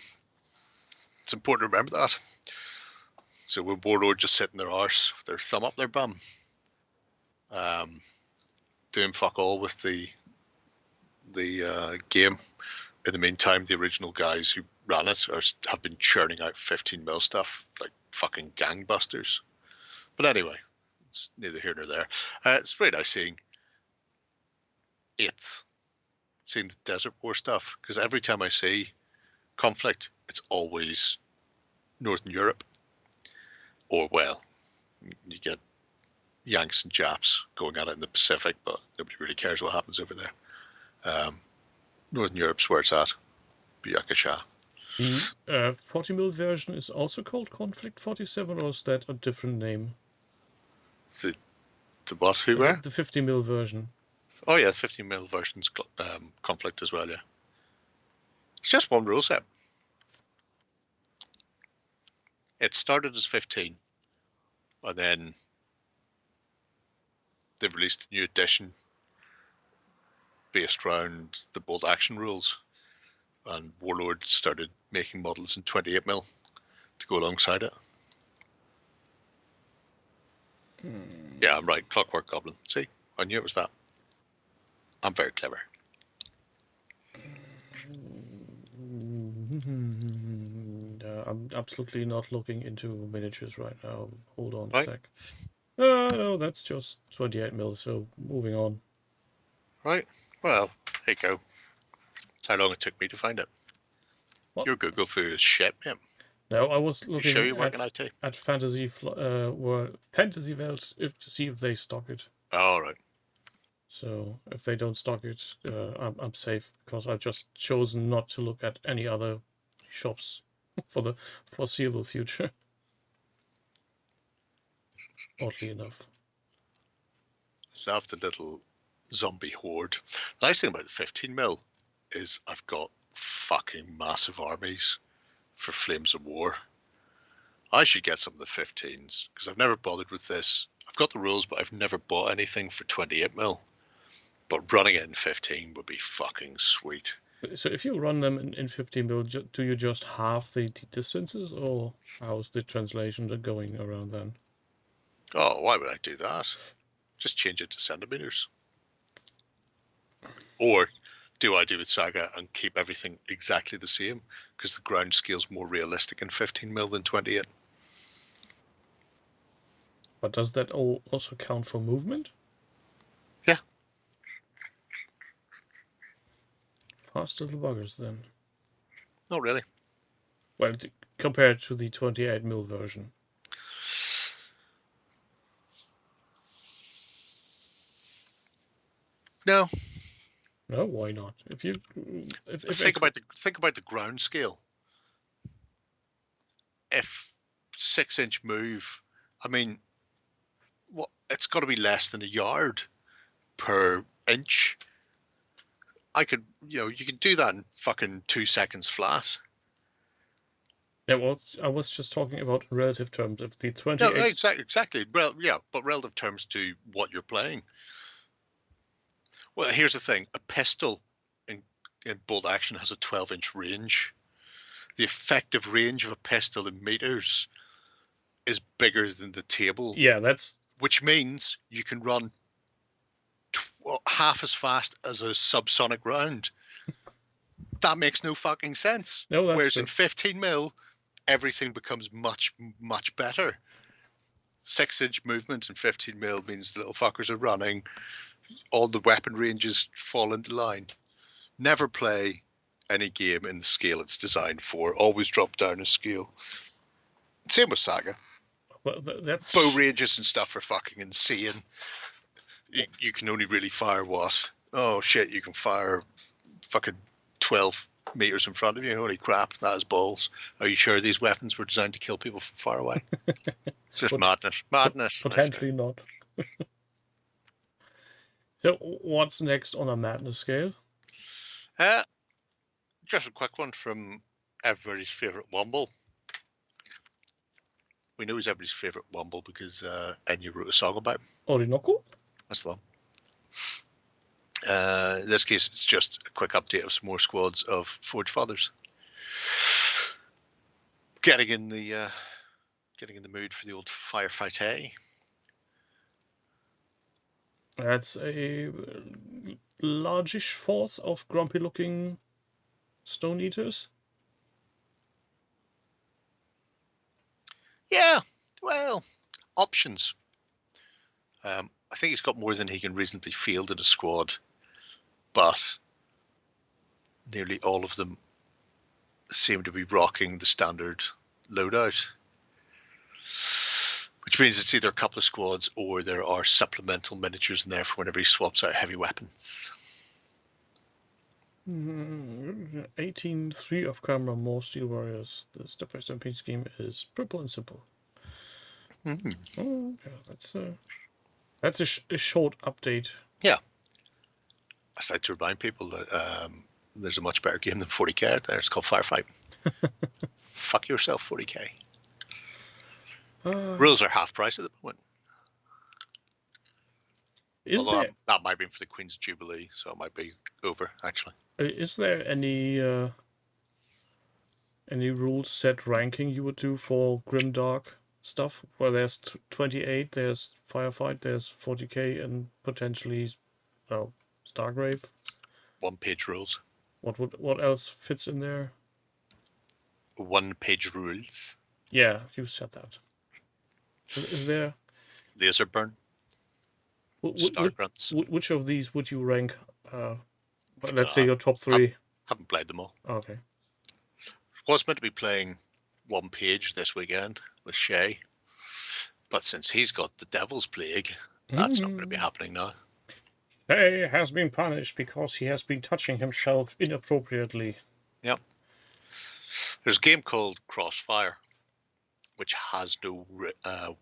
It's important to remember that. So when Warlord just sit in their arse, with their thumb up their bum, doing fuck all with the game. In the meantime, the original guys who ran it have been churning out 15mm stuff like fucking gangbusters. But anyway, it's neither here nor there. It's very nice seeing 8th, seeing the Desert War stuff, because every time I see Conflict, it's always Northern Europe. Or, well, you get Yanks and Japs going at it in the Pacific, but nobody really cares what happens over there. Northern Europe's where it's at. Byakusha. The 40mm version is also called Conflict 47, or is that a different name? The what? Who were? The 50mm version. Oh yeah, 15mm version's Conflict as well, yeah. It's just one rule set. It started as 15, and then they've released a new edition based around the bolt action rules, and Warlord started making models in 28mm to go alongside it. Yeah, I'm right. Clockwork Goblin. See, I knew it was that. I'm very clever. I'm absolutely not looking into miniatures right now. Hold on Right. a sec. No, that's just 28mm, so moving on. Right. Well, here you go. That's how long it took me to find it. What? Your Google foo is shit, man. No, I was You looking sure you work in IT? at Fantasy World to see if they stock it. All right. So if they don't stock it, I'm safe because I've just chosen not to look at any other shops for the foreseeable future. Oddly enough. So after the little zombie horde. The nice thing about the 15mm is I've got fucking massive armies for Flames of War. I should get some of the 15s because I've never bothered with this. I've got the rules, but I've never bought anything for 28mm. But running it in 15 would be fucking sweet. So if you run them in 15mm, do you just halve the distances, or how's the translation going around then? Oh, why would I do that? Just change it to centimeters. Or do I do with Saga and keep everything exactly the same? Because the ground scale's more realistic in 15mm than 28. But does that also count for movement? Yeah. Fast little buggers then. Not really. Well, compared to the 28mm version. No. No, why not? If Think about the ground scale. If 6-inch move, I mean, what? It's got to be less than a yard per inch. I could, you could do that in fucking 2 seconds flat. Yeah, well, I was just talking about relative terms. If the 28... No, exactly. Well, yeah, but relative terms to what you're playing. Well, here's the thing. A pistol in bolt action has a 12-inch range. The effective range of a pistol in meters is bigger than the table. Yeah, that's... Which means you can run half as fast as a subsonic round. That makes no fucking sense. No, that's Whereas true. in 15mm, everything becomes much, much better. 6-inch movement in 15mm means the little fuckers are running. All the weapon ranges fall into line. Never play any game in the scale it's designed for. Always drop down a scale. Same with Saga. Well, that's... Bow ranges and stuff are fucking insane. You can only really fire what? Oh shit, you can fire fucking 12 meters in front of you. Holy crap, that is balls. Are you sure these weapons were designed to kill people from far away? It's just madness. Madness. Potentially not. So, what's next on a madness scale? Just a quick one from everybody's favourite Womble. We know he's everybody's favourite Womble because Enya wrote a song about him. Orinoco? That's the one. In this case, it's just a quick update of some more squads of Forge Fathers. Getting in the mood for the old firefight. That's a largish force of grumpy-looking stone eaters. Yeah, well, options. I think he's got more than he can reasonably field in a squad, but nearly all of them seem to be rocking the standard loadout, which means it's either a couple of squads or there are supplemental miniatures in there for whenever he swaps out heavy weapons. 18-3 of camera, more Steel Warriors. The step-by-step paint scheme is purple and simple. Oh, yeah, that's a short update. Yeah. I'd like to remind people that there's a much better game than 40k out there. It's called Firefight. Fuck yourself, 40k. Rules are half price at the moment. That might be for the Queen's Jubilee, so it might be over, actually. Is there any rules set ranking you would do for Grimdark stuff? Where there's 28, there's Firefight, there's 40k, and potentially, well, Stargrave. One-page rules. What else fits in there? One-page rules. Yeah, you said that. So is there Laser burn. Star grunts. Which of these would you rank? Let's say your top 3. Haven't played them all. Okay. Was meant to be playing One Page this weekend with Shay, but since he's got the Devil's Plague, that's not going to be happening now. He has been punished because he has been touching himself inappropriately. Yep. There's a game called Crossfire, which has no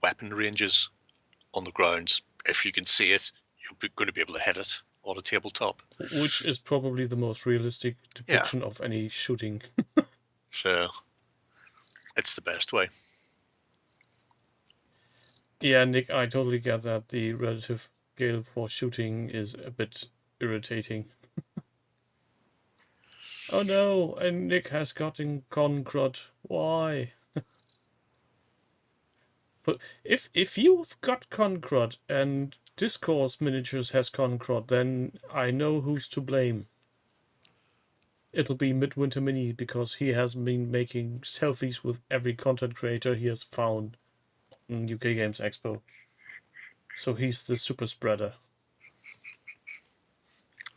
weapon ranges on the grounds. If you can see it, you're going to be able to hit it on a tabletop. Which is probably the most realistic depiction of any shooting. So, it's the best way. Yeah, Nick, I totally get that the relative scale for shooting is a bit irritating. Oh no, and Nick has gotten Concrod. Why? But if you've got Concrod and Discourse Miniatures has Concrod, then I know who's to blame. It'll be Midwinter Mini because he has been making selfies with every content creator he has found in UK Games Expo. So he's the super spreader.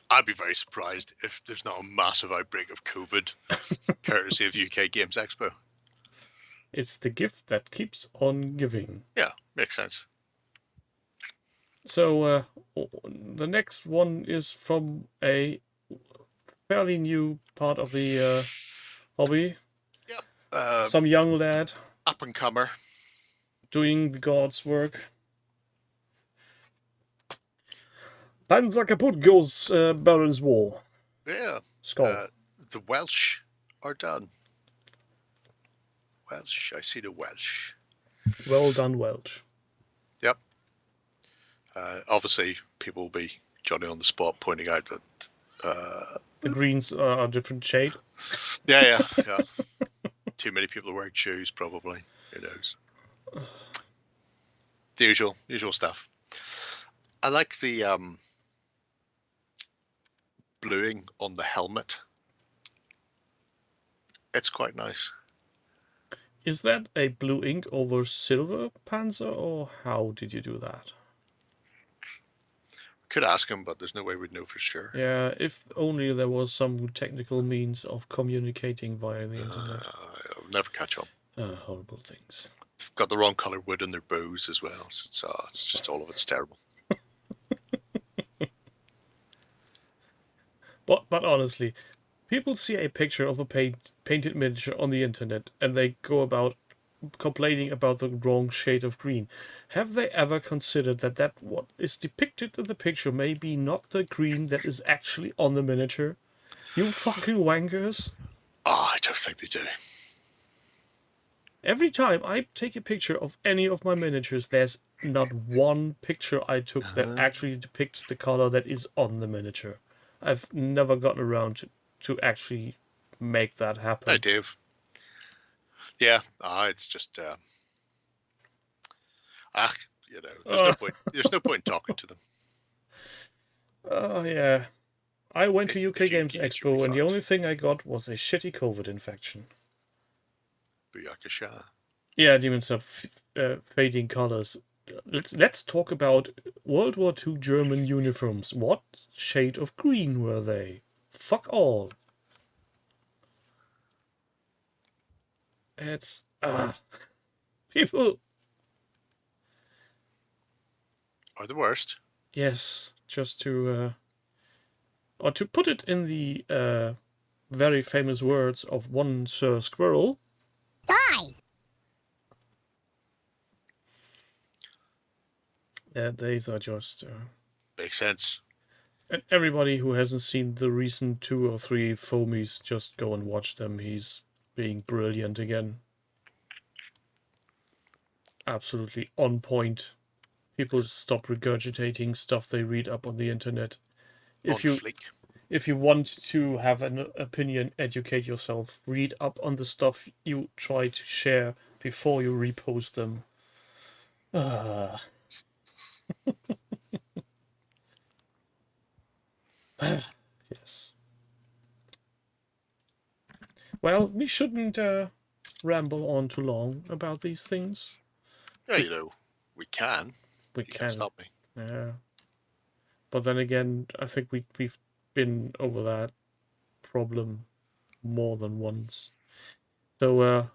I'd be very surprised if there's not a massive outbreak of COVID, courtesy of UK Games Expo. It's the gift that keeps on giving. Yeah, makes sense. So the next one is from a fairly new part of the hobby. Yep. Some young lad Up and comer. doing the God's work. Panzer kaputt goes Baron's War. Yeah. Skull. The Welsh are done. Welsh. I see the Welsh. Well done, Welsh. Yep. Obviously, people will be Johnny on the spot pointing out that The greens are a different shade. Yeah. Too many people are wearing shoes, probably. Who knows? The usual stuff. I like the bluing on the helmet. It's quite nice. Is that a blue ink over silver Panzer, or how did you do that? Could ask him, but there's no way we'd know for sure. Yeah, if only there was some technical means of communicating via the internet. I'll never catch up. Horrible things. They've got the wrong color wood in their bows as well. So it's just all of it's terrible. But honestly, people see a picture of a painted miniature on the internet and they go about complaining about the wrong shade of green. Have they ever considered that what is depicted in the picture may be not the green that is actually on the miniature? You fucking wankers. I don't think they do. Every time I take a picture of any of my miniatures, there's not one picture I took that actually depicts the color that is on the miniature. I've never gotten around to actually make that happen. Hi, Dave. Yeah, it's just, there's no point in talking to them. Oh, yeah. I went to UK Games Expo and the refund. only thing I got was a shitty COVID infection. Booyakasha. Yeah, Demons Up, fading colors. Let's talk about World War II German uniforms. What shade of green were they? Fuck all. It's people. Are the worst. Yes, just to or to put it in the very famous words of one Sir Squirrel. Die! These are just. Makes sense. And everybody who hasn't seen the recent 2 or 3 foamies, just go and watch them. He's being brilliant again. Absolutely on point. People stop regurgitating stuff they read up on the internet. If you want to have an opinion, educate yourself. Read up on the stuff you try to share before you repost them. Yes. Well, we shouldn't ramble on too long about these things. Yeah, we can. We You can. can't stop me. Yeah. But then again, I think we've been over that problem more than once. So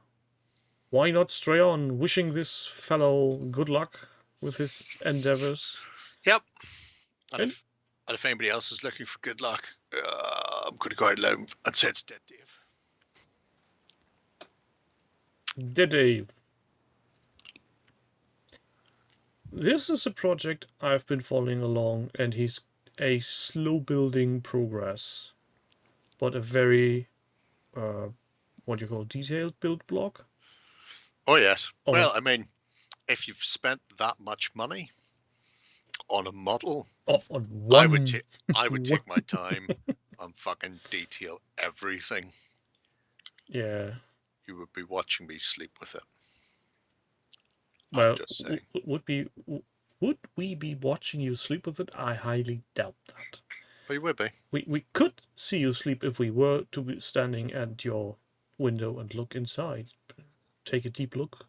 why not stray on, wishing this fellow good luck with his endeavors. Yep. And And- if anybody else is looking for good luck, I'm going to go out loud and say it's dead, Dave. Dede. This is a project I've been following along, and he's a slow building progress, but a very, what do you call, detailed build block. Oh, yes. Oh. Well, I mean, if you've spent that much money on a model, On one. I would take my time and fucking detail everything. Yeah. You would be watching me sleep with it. Well, I'm just saying. would we be watching you sleep with it? I highly doubt that. But you would be. We could see you sleep if we were to be standing at your window and look inside. Take a deep look.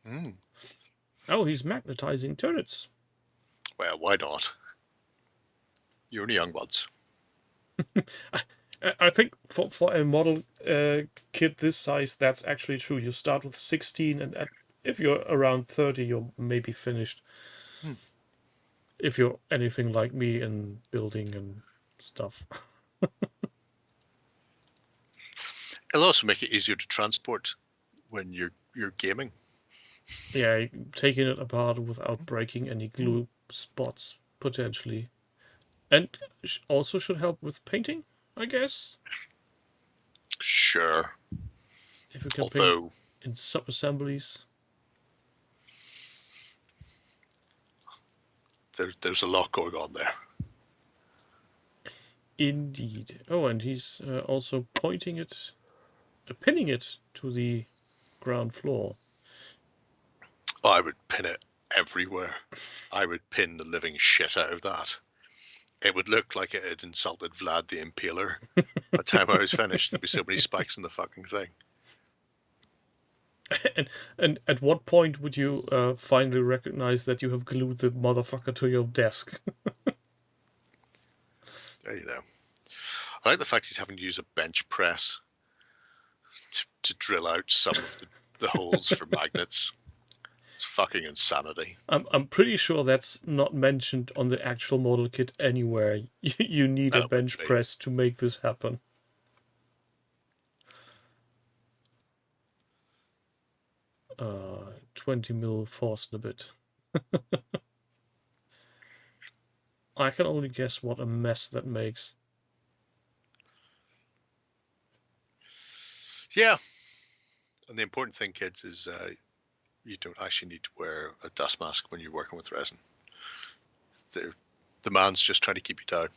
Mm. Oh, he's magnetizing turrets. Well, why not? You're only young buds. I think for a model kit this size, that's actually true. You start with 16, and if you're around 30, you're maybe finished. If you're anything like me in building and stuff. It'll also make it easier to transport when you're gaming. Yeah, taking it apart without breaking any glue spots, potentially. And also should help with painting, I guess. Sure. If you can Although, paint in sub-assemblies. there's a lot going on there. Indeed. Oh, and he's also pinning it to the ground floor. Oh, I would pin it everywhere. I would pin the living shit out of that. It would look like it had insulted Vlad the Impaler. By the time I was finished, there'd be so many spikes in the fucking thing. And at what point would you finally recognize that you have glued the motherfucker to your desk? You know. I like the fact he's having to use a bench press to drill out some of the holes for magnets. It's fucking insanity. I'm pretty sure that's not mentioned on the actual model kit anywhere. You need a bench press to make this happen. Uh, 20 mil force a bit. I can only guess what a mess that makes. Yeah. And the important thing, kids, is you don't actually need to wear a dust mask when you're working with resin. The man's just trying to keep you down.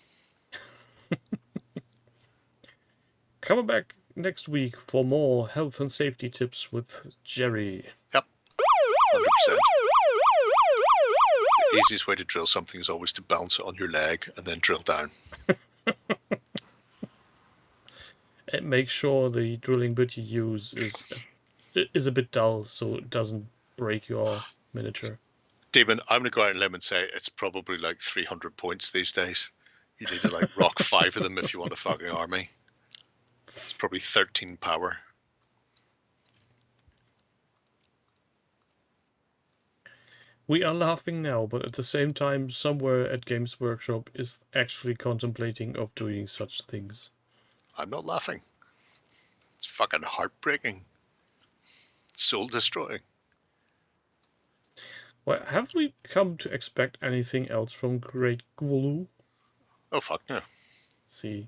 Coming back next week for more health and safety tips with Jerry. Yep. 100%. The easiest way to drill something is always to bounce it on your leg and then drill down. And make sure the drilling bit you use is a bit dull so it doesn't break your miniature. Damon, I'm going to go out on a limb and say it's probably like 300 points these days. You need to like rock 5 of them if you want a fucking army. It's probably 13 power. We are laughing now, but at the same time, somewhere at Games Workshop is actually contemplating of doing such things. I'm not laughing. It's fucking heartbreaking. Soul destroying. Well, have we come to expect anything else from Great Gulu? Oh, fuck no. See,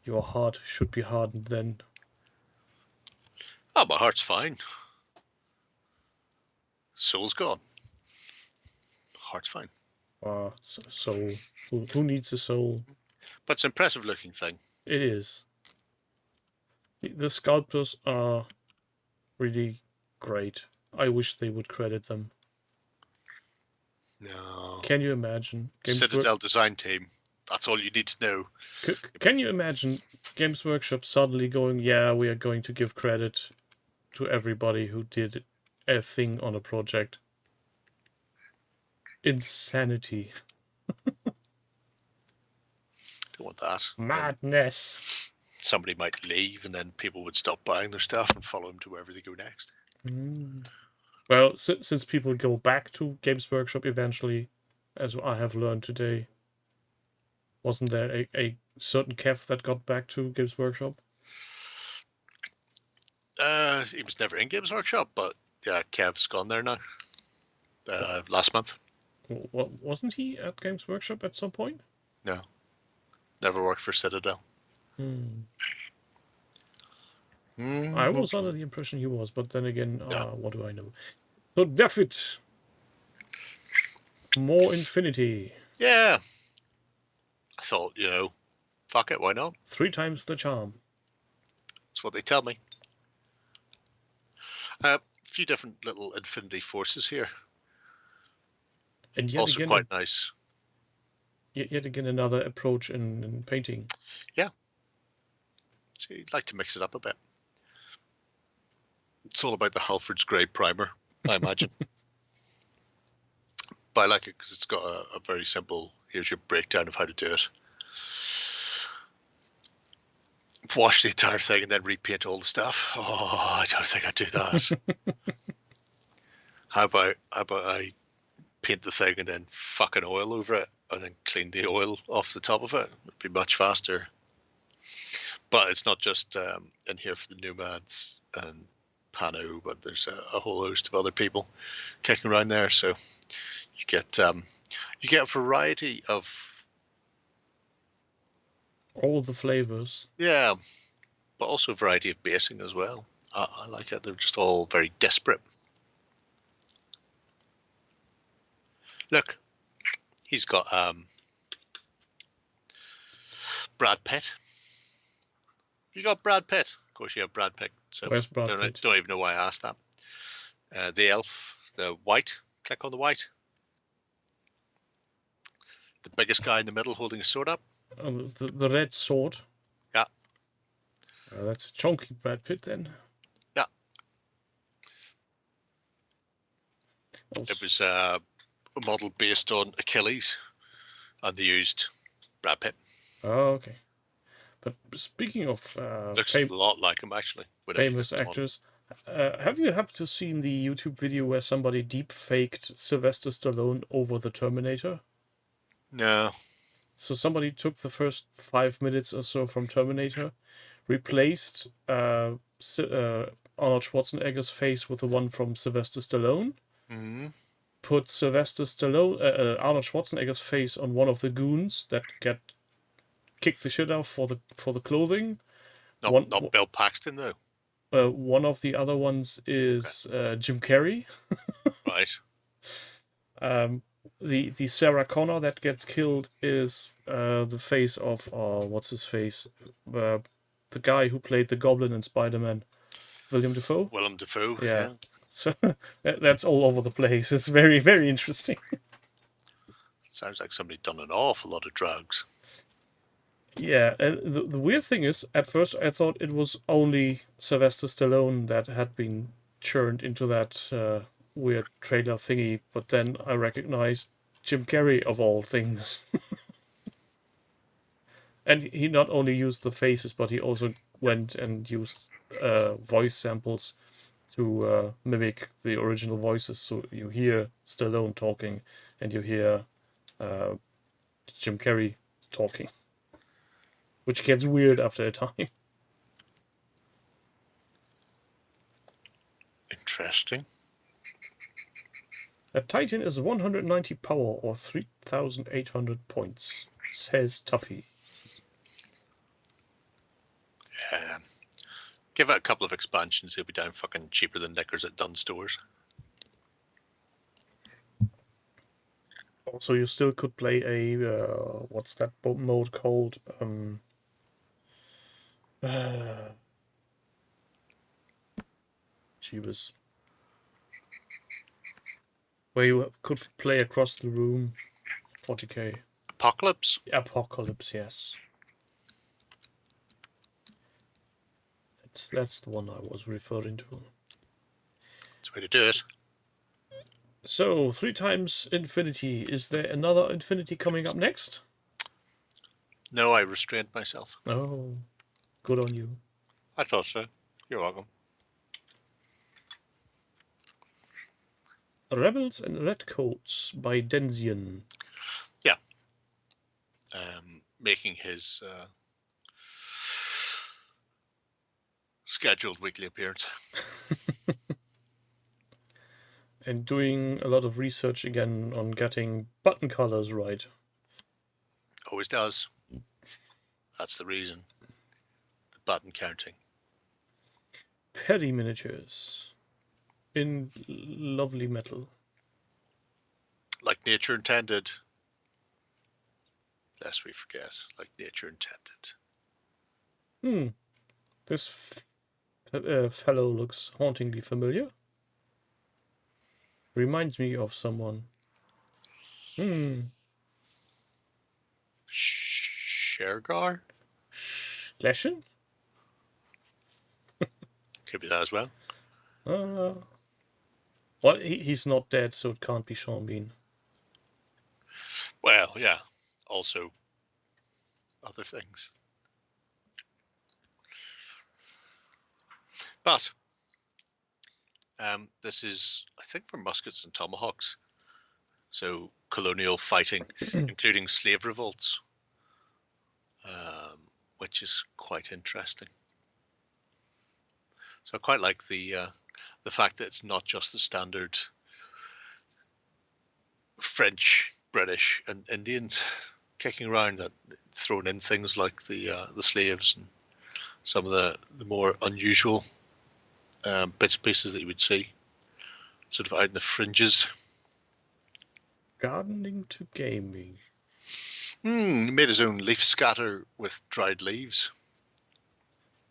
your heart should be hardened then. Oh, my heart's fine. Soul's gone. Heart's fine. So who needs a soul? But it's an impressive looking thing. It is. The sculptors are really great. I wish they would credit them. No. Can you imagine? Citadel design team. That's all you need to know. Can you imagine Games Workshop suddenly going, yeah, we are going to give credit to everybody who did a thing on a project? Insanity. Don't want that. Madness. Somebody might leave, and then people would stop buying their stuff and follow them to wherever they go next. Well, since people go back to Games Workshop eventually, as I have learned today, wasn't there a certain Kev that got back to Games Workshop? He was never in Games Workshop, but yeah, Kev's gone there now. Last month. Wasn't he at Games Workshop at some point? No. Never worked for Citadel. I was under the impression he was, but then again, what do I know? So, David. More Infinity. Yeah. I thought, fuck it, why not? 3 times the charm. That's what they tell me. A few different little Infinity Forces here. And yet also again, quite nice. Yet again, another approach in painting. Yeah. So you'd like to mix it up a bit. It's all about the Halford's Grey primer, I imagine. But I like it because it's got a very simple, here's your breakdown of how to do it. Wash the entire thing and then repaint all the stuff. Oh, I don't think I'd do that. How about I paint the thing and then fucking oil over it and then clean the oil off the top of it? It'd be much faster. But it's not just in here for the Nomads and Pano, but there's a whole host of other people kicking around there. So you get a variety of all the flavors. Yeah, but also a variety of basing as well. I like it. They're just all very desperate. Look, he's got Brad Pitt. You got Brad Pitt. Of course, you have Brad Pitt. So where's Brad Pitt? Don't even know why I asked that. The elf, the white. Click on the white. The biggest guy in the middle holding a sword up. The red sword. Yeah. That's a chunky Brad Pitt then. Yeah. It was a model based on Achilles, and they used Brad Pitt. Oh, okay. But speaking of looks a lot like him actually. Famous actors, have you happened to seen the YouTube video where somebody deep faked Sylvester Stallone over the Terminator? No. So somebody took the first 5 minutes or so from Terminator, replaced Arnold Schwarzenegger's face with the one from Sylvester Stallone, put Arnold Schwarzenegger's face on one of the goons that get kicked the shit out for the clothing. Not Bill Paxton though. One of the other ones is Jim Carrey. Right. The Sarah Connor that gets killed is the face of what's his face? The guy who played the Goblin in Spider-Man, Willem Dafoe. Willem Dafoe. Yeah. So that's all over the place. It's very, very interesting. Sounds like somebody done an awful lot of drugs. Yeah, and the weird thing is, at first I thought it was only Sylvester Stallone that had been churned into that weird trailer thingy, but then I recognized Jim Carrey of all things. And he not only used the faces, but he also went and used voice samples to mimic the original voices. So you hear Stallone talking and you hear Jim Carrey talking, which gets weird after a time. Interesting. A Titan is 190 power or 3,800 points, says Tuffy. Yeah. Give it a couple of expansions, he'll be down fucking cheaper than knickers at Dunn stores. Also, you still could play a what's that mode called? Jeebus. Where you could play across the room, 40k. Apocalypse? Apocalypse, yes. That's the one I was referring to. That's the way to do it. So, 3 times Infinity. Is there another Infinity coming up next? No, I restrained myself. Oh, good on you. I thought so. You're welcome. Rebels and Redcoats by Denzian. Making his scheduled weekly appearance. And doing a lot of research again on getting button colors right. Always does. That's the reason. The button counting. Perry miniatures in lovely metal. Like nature intended. Lest we forget, like nature intended. This fellow looks hauntingly familiar. Reminds me of someone. Shergar? Leshen? Could be that as well. Well, he's not dead, so it can't be Sean Bean. Well, yeah. Also, other things. But this is, I think, for muskets and tomahawks. So colonial fighting, including slave revolts, which is quite interesting. So I quite like the fact that it's not just the standard French, British, and Indians kicking around, that thrown in things like the slaves and some of the more unusual bits and pieces that you would see sort of out in the fringes. Gardening to gaming. He made his own leaf scatter with dried leaves.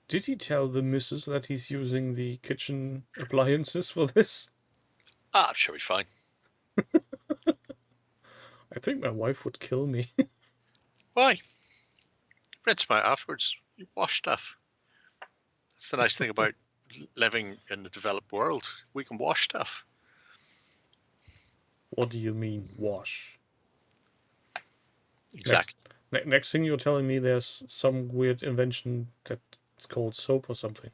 Did he tell the missus that he's using the kitchen appliances for this? I'm sure he's fine. I think my wife would kill me. Why? Rinse them out afterwards. You wash stuff. That's the nice thing about living in the developed world. We can wash stuff. What do you mean, wash? Exactly. Next thing you're telling me there's some weird invention that's called soap or something.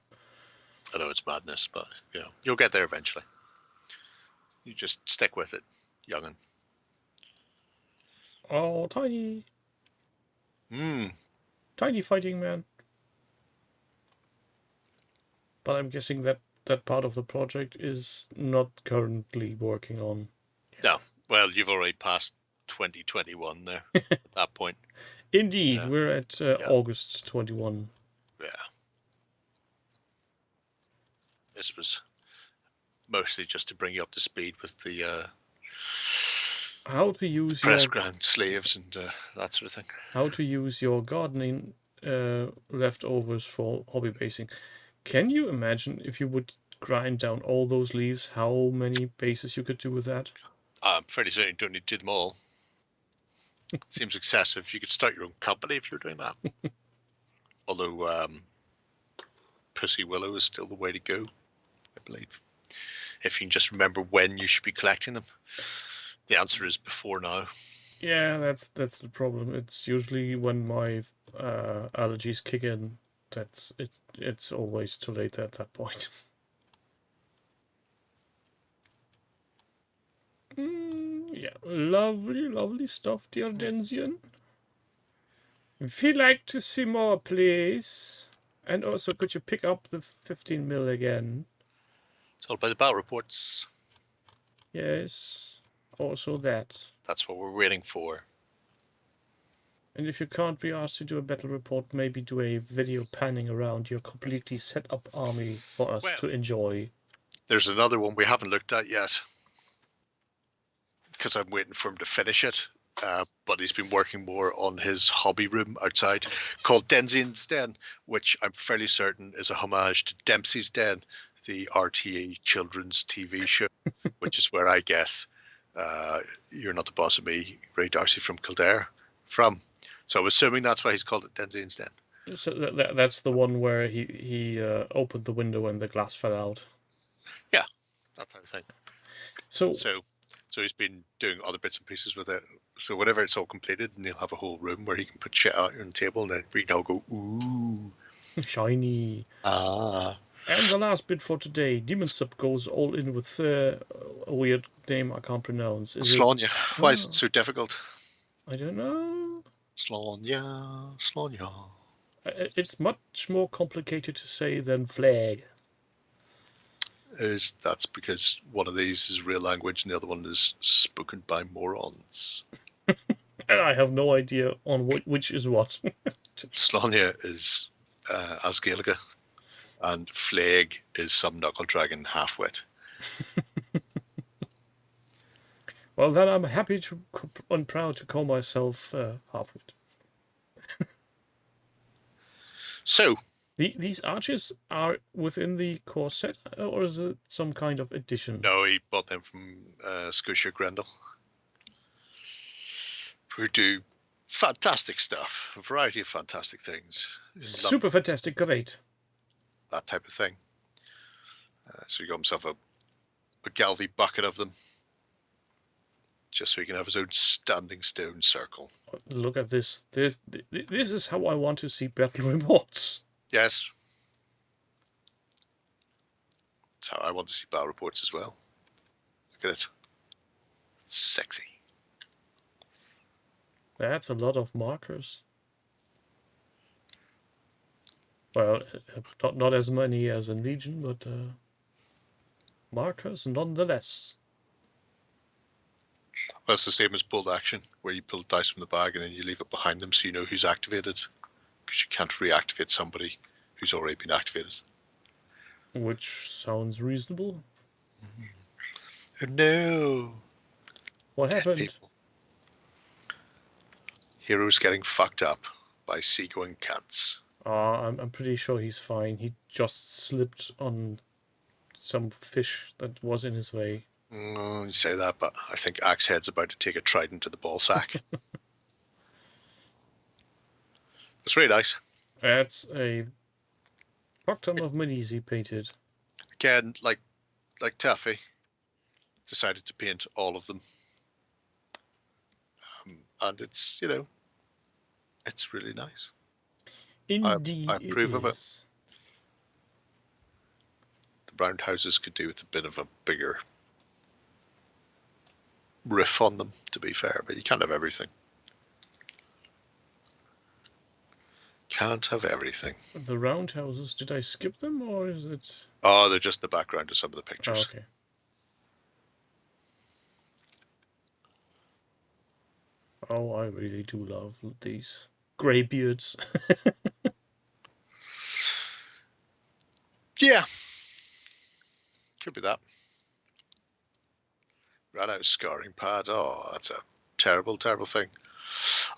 I know it's madness, but you know, you'll get there eventually. You just stick with it, young'un. Oh, tiny. Tiny fighting man. But I'm guessing that part of the project is not currently working on. No. Well, you've already passed 2021 there at that point. Indeed, we're at August 21. Yeah. This was mostly just to bring you up to speed with the how to use press your ground slaves and that sort of thing. how to use your gardening leftovers for hobby basing. Can you imagine if you would grind down all those leaves, how many bases you could do with that? I'm fairly certain you don't need to do them all. It seems excessive. You could start your own company if you're doing that. Although Pussy Willow is still the way to go, I believe. If you can just remember when you should be collecting them. The answer is before now. Yeah, that's the problem. It's usually when my allergies kick in. It's always too late at that point. Yeah, lovely stuff, dear Denzian. If you'd like to see more, please. And also, could you pick up the 15mm again? It's all about the battle reports. Yes, also that. That's what we're waiting for. And if you can't be asked to do a battle report, maybe do a video panning around your completely set up army for us to enjoy. There's another one we haven't looked at yet, because I'm waiting for him to finish it. But he's been working more on his hobby room outside, called Denzian's Den, which I'm fairly certain is a homage to Dempsey's Den, the RTE children's TV show, which is where I guess You're Not the Boss of Me, Ray Darcy from Kildare from. So I'm assuming that's why he's called it Denzian's Den. So that's the one where he opened the window and the glass fell out. Yeah, that type of thing. So So he's been doing other bits and pieces with it. So whenever it's all completed, and he'll have a whole room where he can put shit out on the table, and then we can all go, ooh. Shiny. Ah. And the last bit for today. Demon Sub goes all in with a weird name I can't pronounce. Is it? Slanya. Why is Oh. it so difficult? I don't know. Slanya. Slanya. It's much more complicated to say than flag. That's because one of these is real language and the other one is spoken by morons. And I have no idea on which is what. Slanya is Asgaelica, and Flag is some knuckle dragon half-wit. Well, then I'm happy to and proud to call myself half-wit. So, these arches are within the core set, or is it some kind of addition? no, he bought them from Scotia Grendel, who do fantastic stuff, a variety of fantastic things. Super fantastic, great. That type of thing. So he got himself a Galvy bucket of them, just so he can have his own standing stone circle. Look at this. This is how I want to see battle reports. Yes. That's how I want to see battle reports as well. Look at it. Sexy. That's a lot of markers. Well, not as many as in Legion, but markers nonetheless. Well, it's the same as bolt action, where you pull dice from the bag and then you leave it behind them so you know who's activated, because you can't reactivate somebody who's already been activated. Which sounds reasonable. Oh no! What happened? People. Heroes getting fucked up by seagoing cunts. I'm pretty sure he's fine. He just slipped on some fish that was in his way. You say that, but I think Axehead's about to take a trident to the ball sack. It's really nice. That's a fuck ton of minis he painted. Again, like Taffy, decided to paint all of them. And it's, it's really nice. Indeed, I approve of it. is. The roundhouses could do with a bit of a bigger riff on them, to be fair, but you can't have everything. Can't have everything. The roundhouses, did I skip them, or is it... Oh, they're just the background of some of the pictures. Oh, okay. Oh, I really do love these grey beards. Yeah. Could be that. Ran out of scarring pad. Oh, that's a terrible, terrible thing.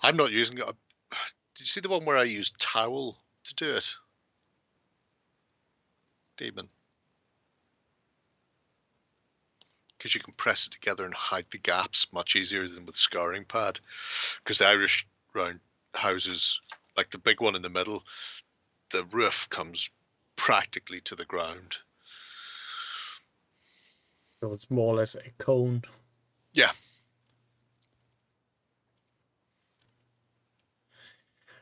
I'm not using it. Did you see the one where I used towel to do it? Demon. Because you can press it together and hide the gaps much easier than with scarring pad. Because the Irish round houses, like the big one in the middle, the roof comes practically to the ground. So it's more or less a cone. Yeah.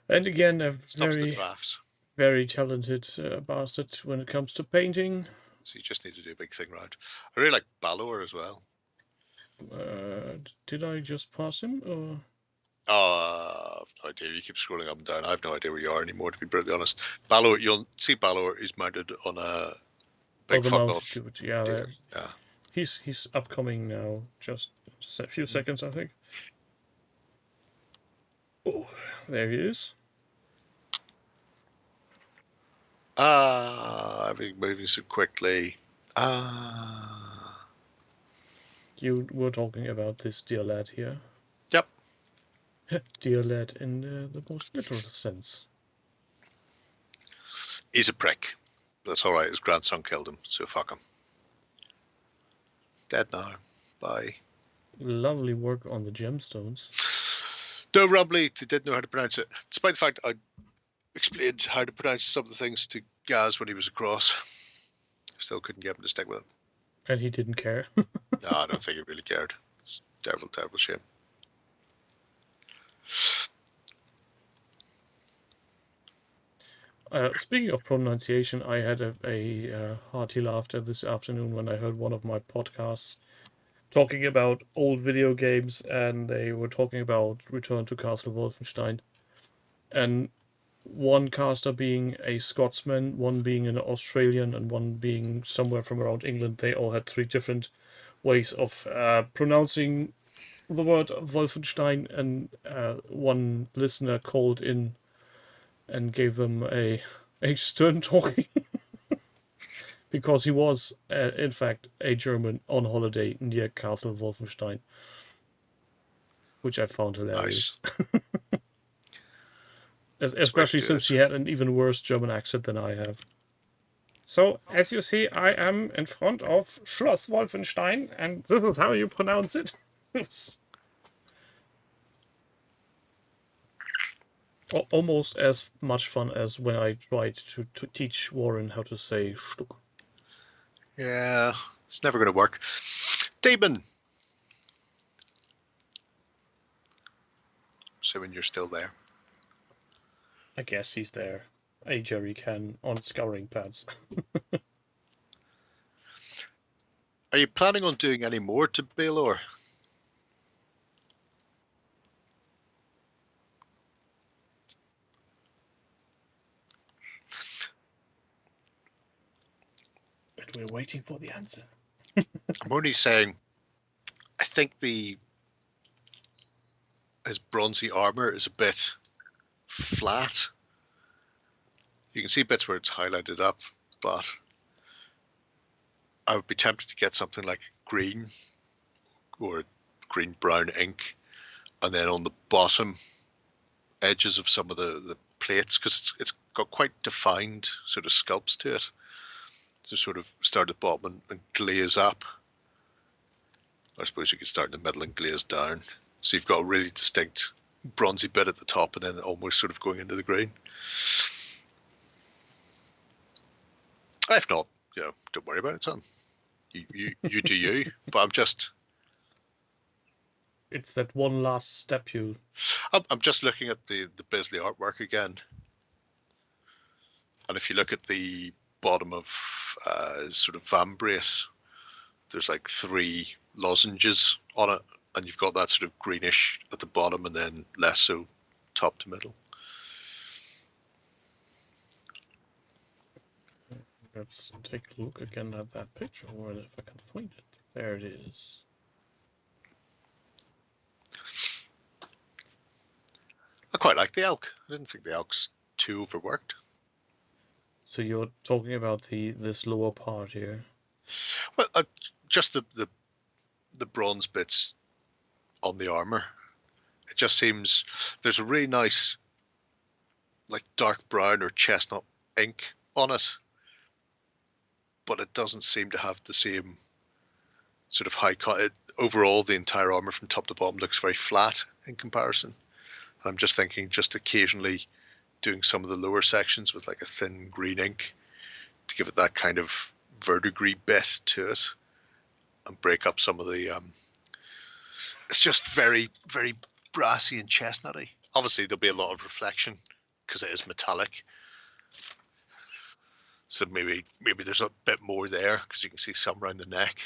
And again, a Stops the drafts. very talented bastard when it comes to painting. So you just need to do a big thing round. I really like Balor as well. Did I just pass him? Or... I've no idea. You keep scrolling up and down. I have no idea where you are anymore, to be brutally honest. Balor, you'll see Balor is mounted on a big fuck off. Yeah, yeah. He's upcoming now. Just a few seconds, I think. Oh, there he is. Everything moving so quickly. You were talking about this dear lad here. Yep. Dear lad in the most literal sense. He's a prick. That's all right. His grandson killed him, so fuck him. Dead now. Bye. Lovely work on the gemstones. No, Rumbly, they did know how to pronounce it. Despite the fact I explained how to pronounce some of the things to Gaz when he was across. Still couldn't get him to stick with it. And he didn't care. No, I don't think he really cared. Terrible, terrible shame. Speaking of pronunciation, I had a hearty laughter this afternoon when I heard one of my podcasts talking about old video games, and they were talking about Return to Castle Wolfenstein. And one caster being a Scotsman, one being an Australian, and one being somewhere from around England. They all had 3 different ways of pronouncing the word Wolfenstein, and one listener called in and gave them a stern talking because he was, in fact, a German on holiday near Castle Wolfenstein, which I found hilarious. Especially since he had an even worse German accent than I have. So, as you see, I am in front of Schloss Wolfenstein, and this is how you pronounce it. Almost as much fun as when I tried to teach Warren how to say Stuck. Yeah, it's never going to work. Damon! Assuming you're still there. I guess he's there. A jerry can on scouring pads. Are you planning on doing any more to Baylor? And we're waiting for the answer. I'm only saying, I think his bronzy armor is a bit flat. You can see bits where it's highlighted up, but I would be tempted to get something like green or green-brown ink, and then on the bottom edges of some of the plates, because it's got quite defined sort of sculpts to it, to sort of start at the bottom and glaze up. I suppose you could start in the middle and glaze down. So you've got a really distinct bronzy bit at the top and then almost sort of going into the green. If not, don't worry about it, son. You do you. But I'm just... It's that one last step I'm just looking at the Bisley artwork again. And if you look at the bottom of sort of vambrace, there's like 3 lozenges on it, and you've got that sort of greenish at the bottom and then less so top to middle. Let's take a look again at that picture, or if I can find it. There it is. I quite like the elk. I didn't think the elk's too overworked. So you're talking about this lower part here? Well, just the bronze bits on the armor. It just seems there's a really nice, like dark brown or chestnut ink on it, but it doesn't seem to have the same sort of high cut. Overall, the entire armor from top to bottom looks very flat in comparison. And I'm just thinking, just occasionally doing some of the lower sections with like a thin green ink to give it that kind of verdigris bit to it and break up some of the it's just very, very brassy and chestnutty. Obviously there'll be a lot of reflection because it is metallic, so maybe there's a bit more there because you can see some around the neck.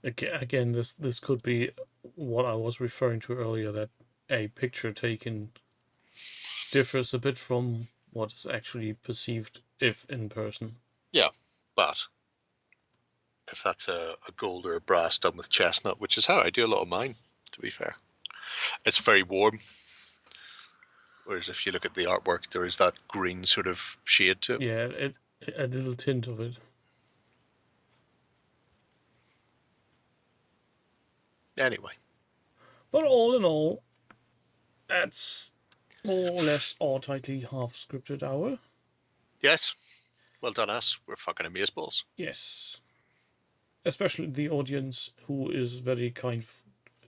Again, this could be what I was referring to earlier, that a picture taken differs a bit from what is actually perceived if in person. Yeah, but if that's a gold or a brass done with chestnut, which is how I do a lot of mine, to be fair, it's very warm. Whereas if you look at the artwork, there is that green sort of shade to it. Yeah, a little tint of it. Anyway. But all in all, that's more or less our tightly half-scripted hour. Yes. Well done, us. We're fucking amazeballs. Yes. Especially the audience, who is very kind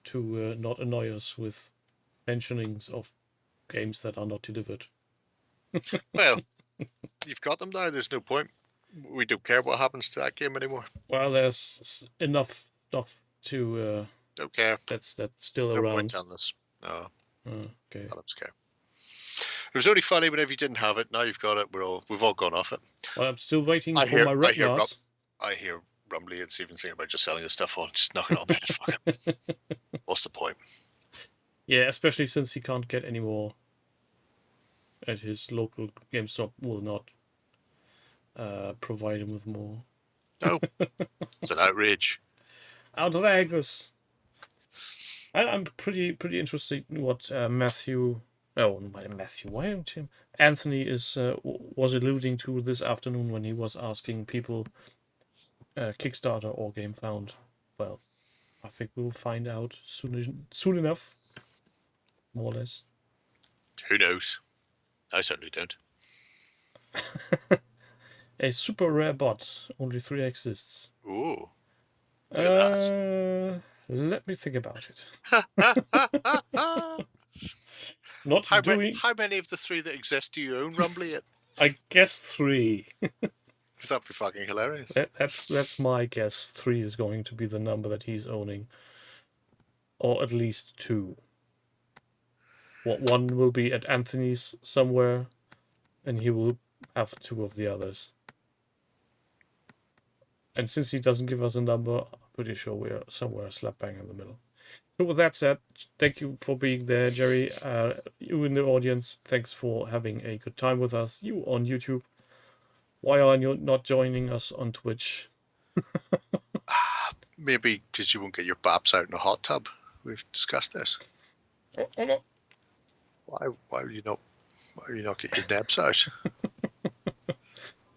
to not annoy us with mentionings of games that are not delivered. Well, you've got them now. There's no point. We don't care what happens to that game anymore. Well, there's enough stuff to Don't care. that's still No around. point on this. No, Okay. I don't care. It was only funny whenever you didn't have it. Now you've got it. We've all gone off it. Well, I'm still waiting I for hear- my I red hear bars. I hear Rumbly and Stephen saying about just selling his stuff on. Just knock it on the head. Fuck it. What's the point? Yeah, especially since he can't get any more at his local GameStop will not provide him with more. No, it's an outrage. Outrageous. I'm pretty interested in what Matthew. Oh, Matthew. Why don't you? Anthony was alluding to this afternoon when he was asking people Kickstarter or GameFound. Well, I think we'll find out soon enough. More or less. Who knows? I certainly don't. A super rare bot. Only 3 exists. Ooh. Look at that. Let me think about it. how, Not doing. how many of the 3 that exist do you own, Rumbly? I guess 3. Because that'd be fucking hilarious. That's my guess. 3 is going to be the number that he's owning, or at least 2. One will be at Anthony's somewhere, and he will have 2 of the others. And since he doesn't give us a number, I'm pretty sure we're somewhere slap bang in the middle. So with that said, thank you for being there, Jerry. You in the audience, thanks for having a good time with us. You on YouTube. Why are you not joining us on Twitch? Maybe because you won't get your baps out in a hot tub. We've discussed this. Oh, no. Why will you not get your nebs out?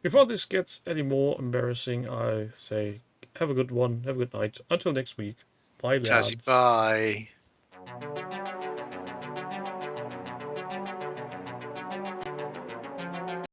Before this gets any more embarrassing, I say have a good one, have a good night. Until next week. Bye, lads. Tazzy, bye.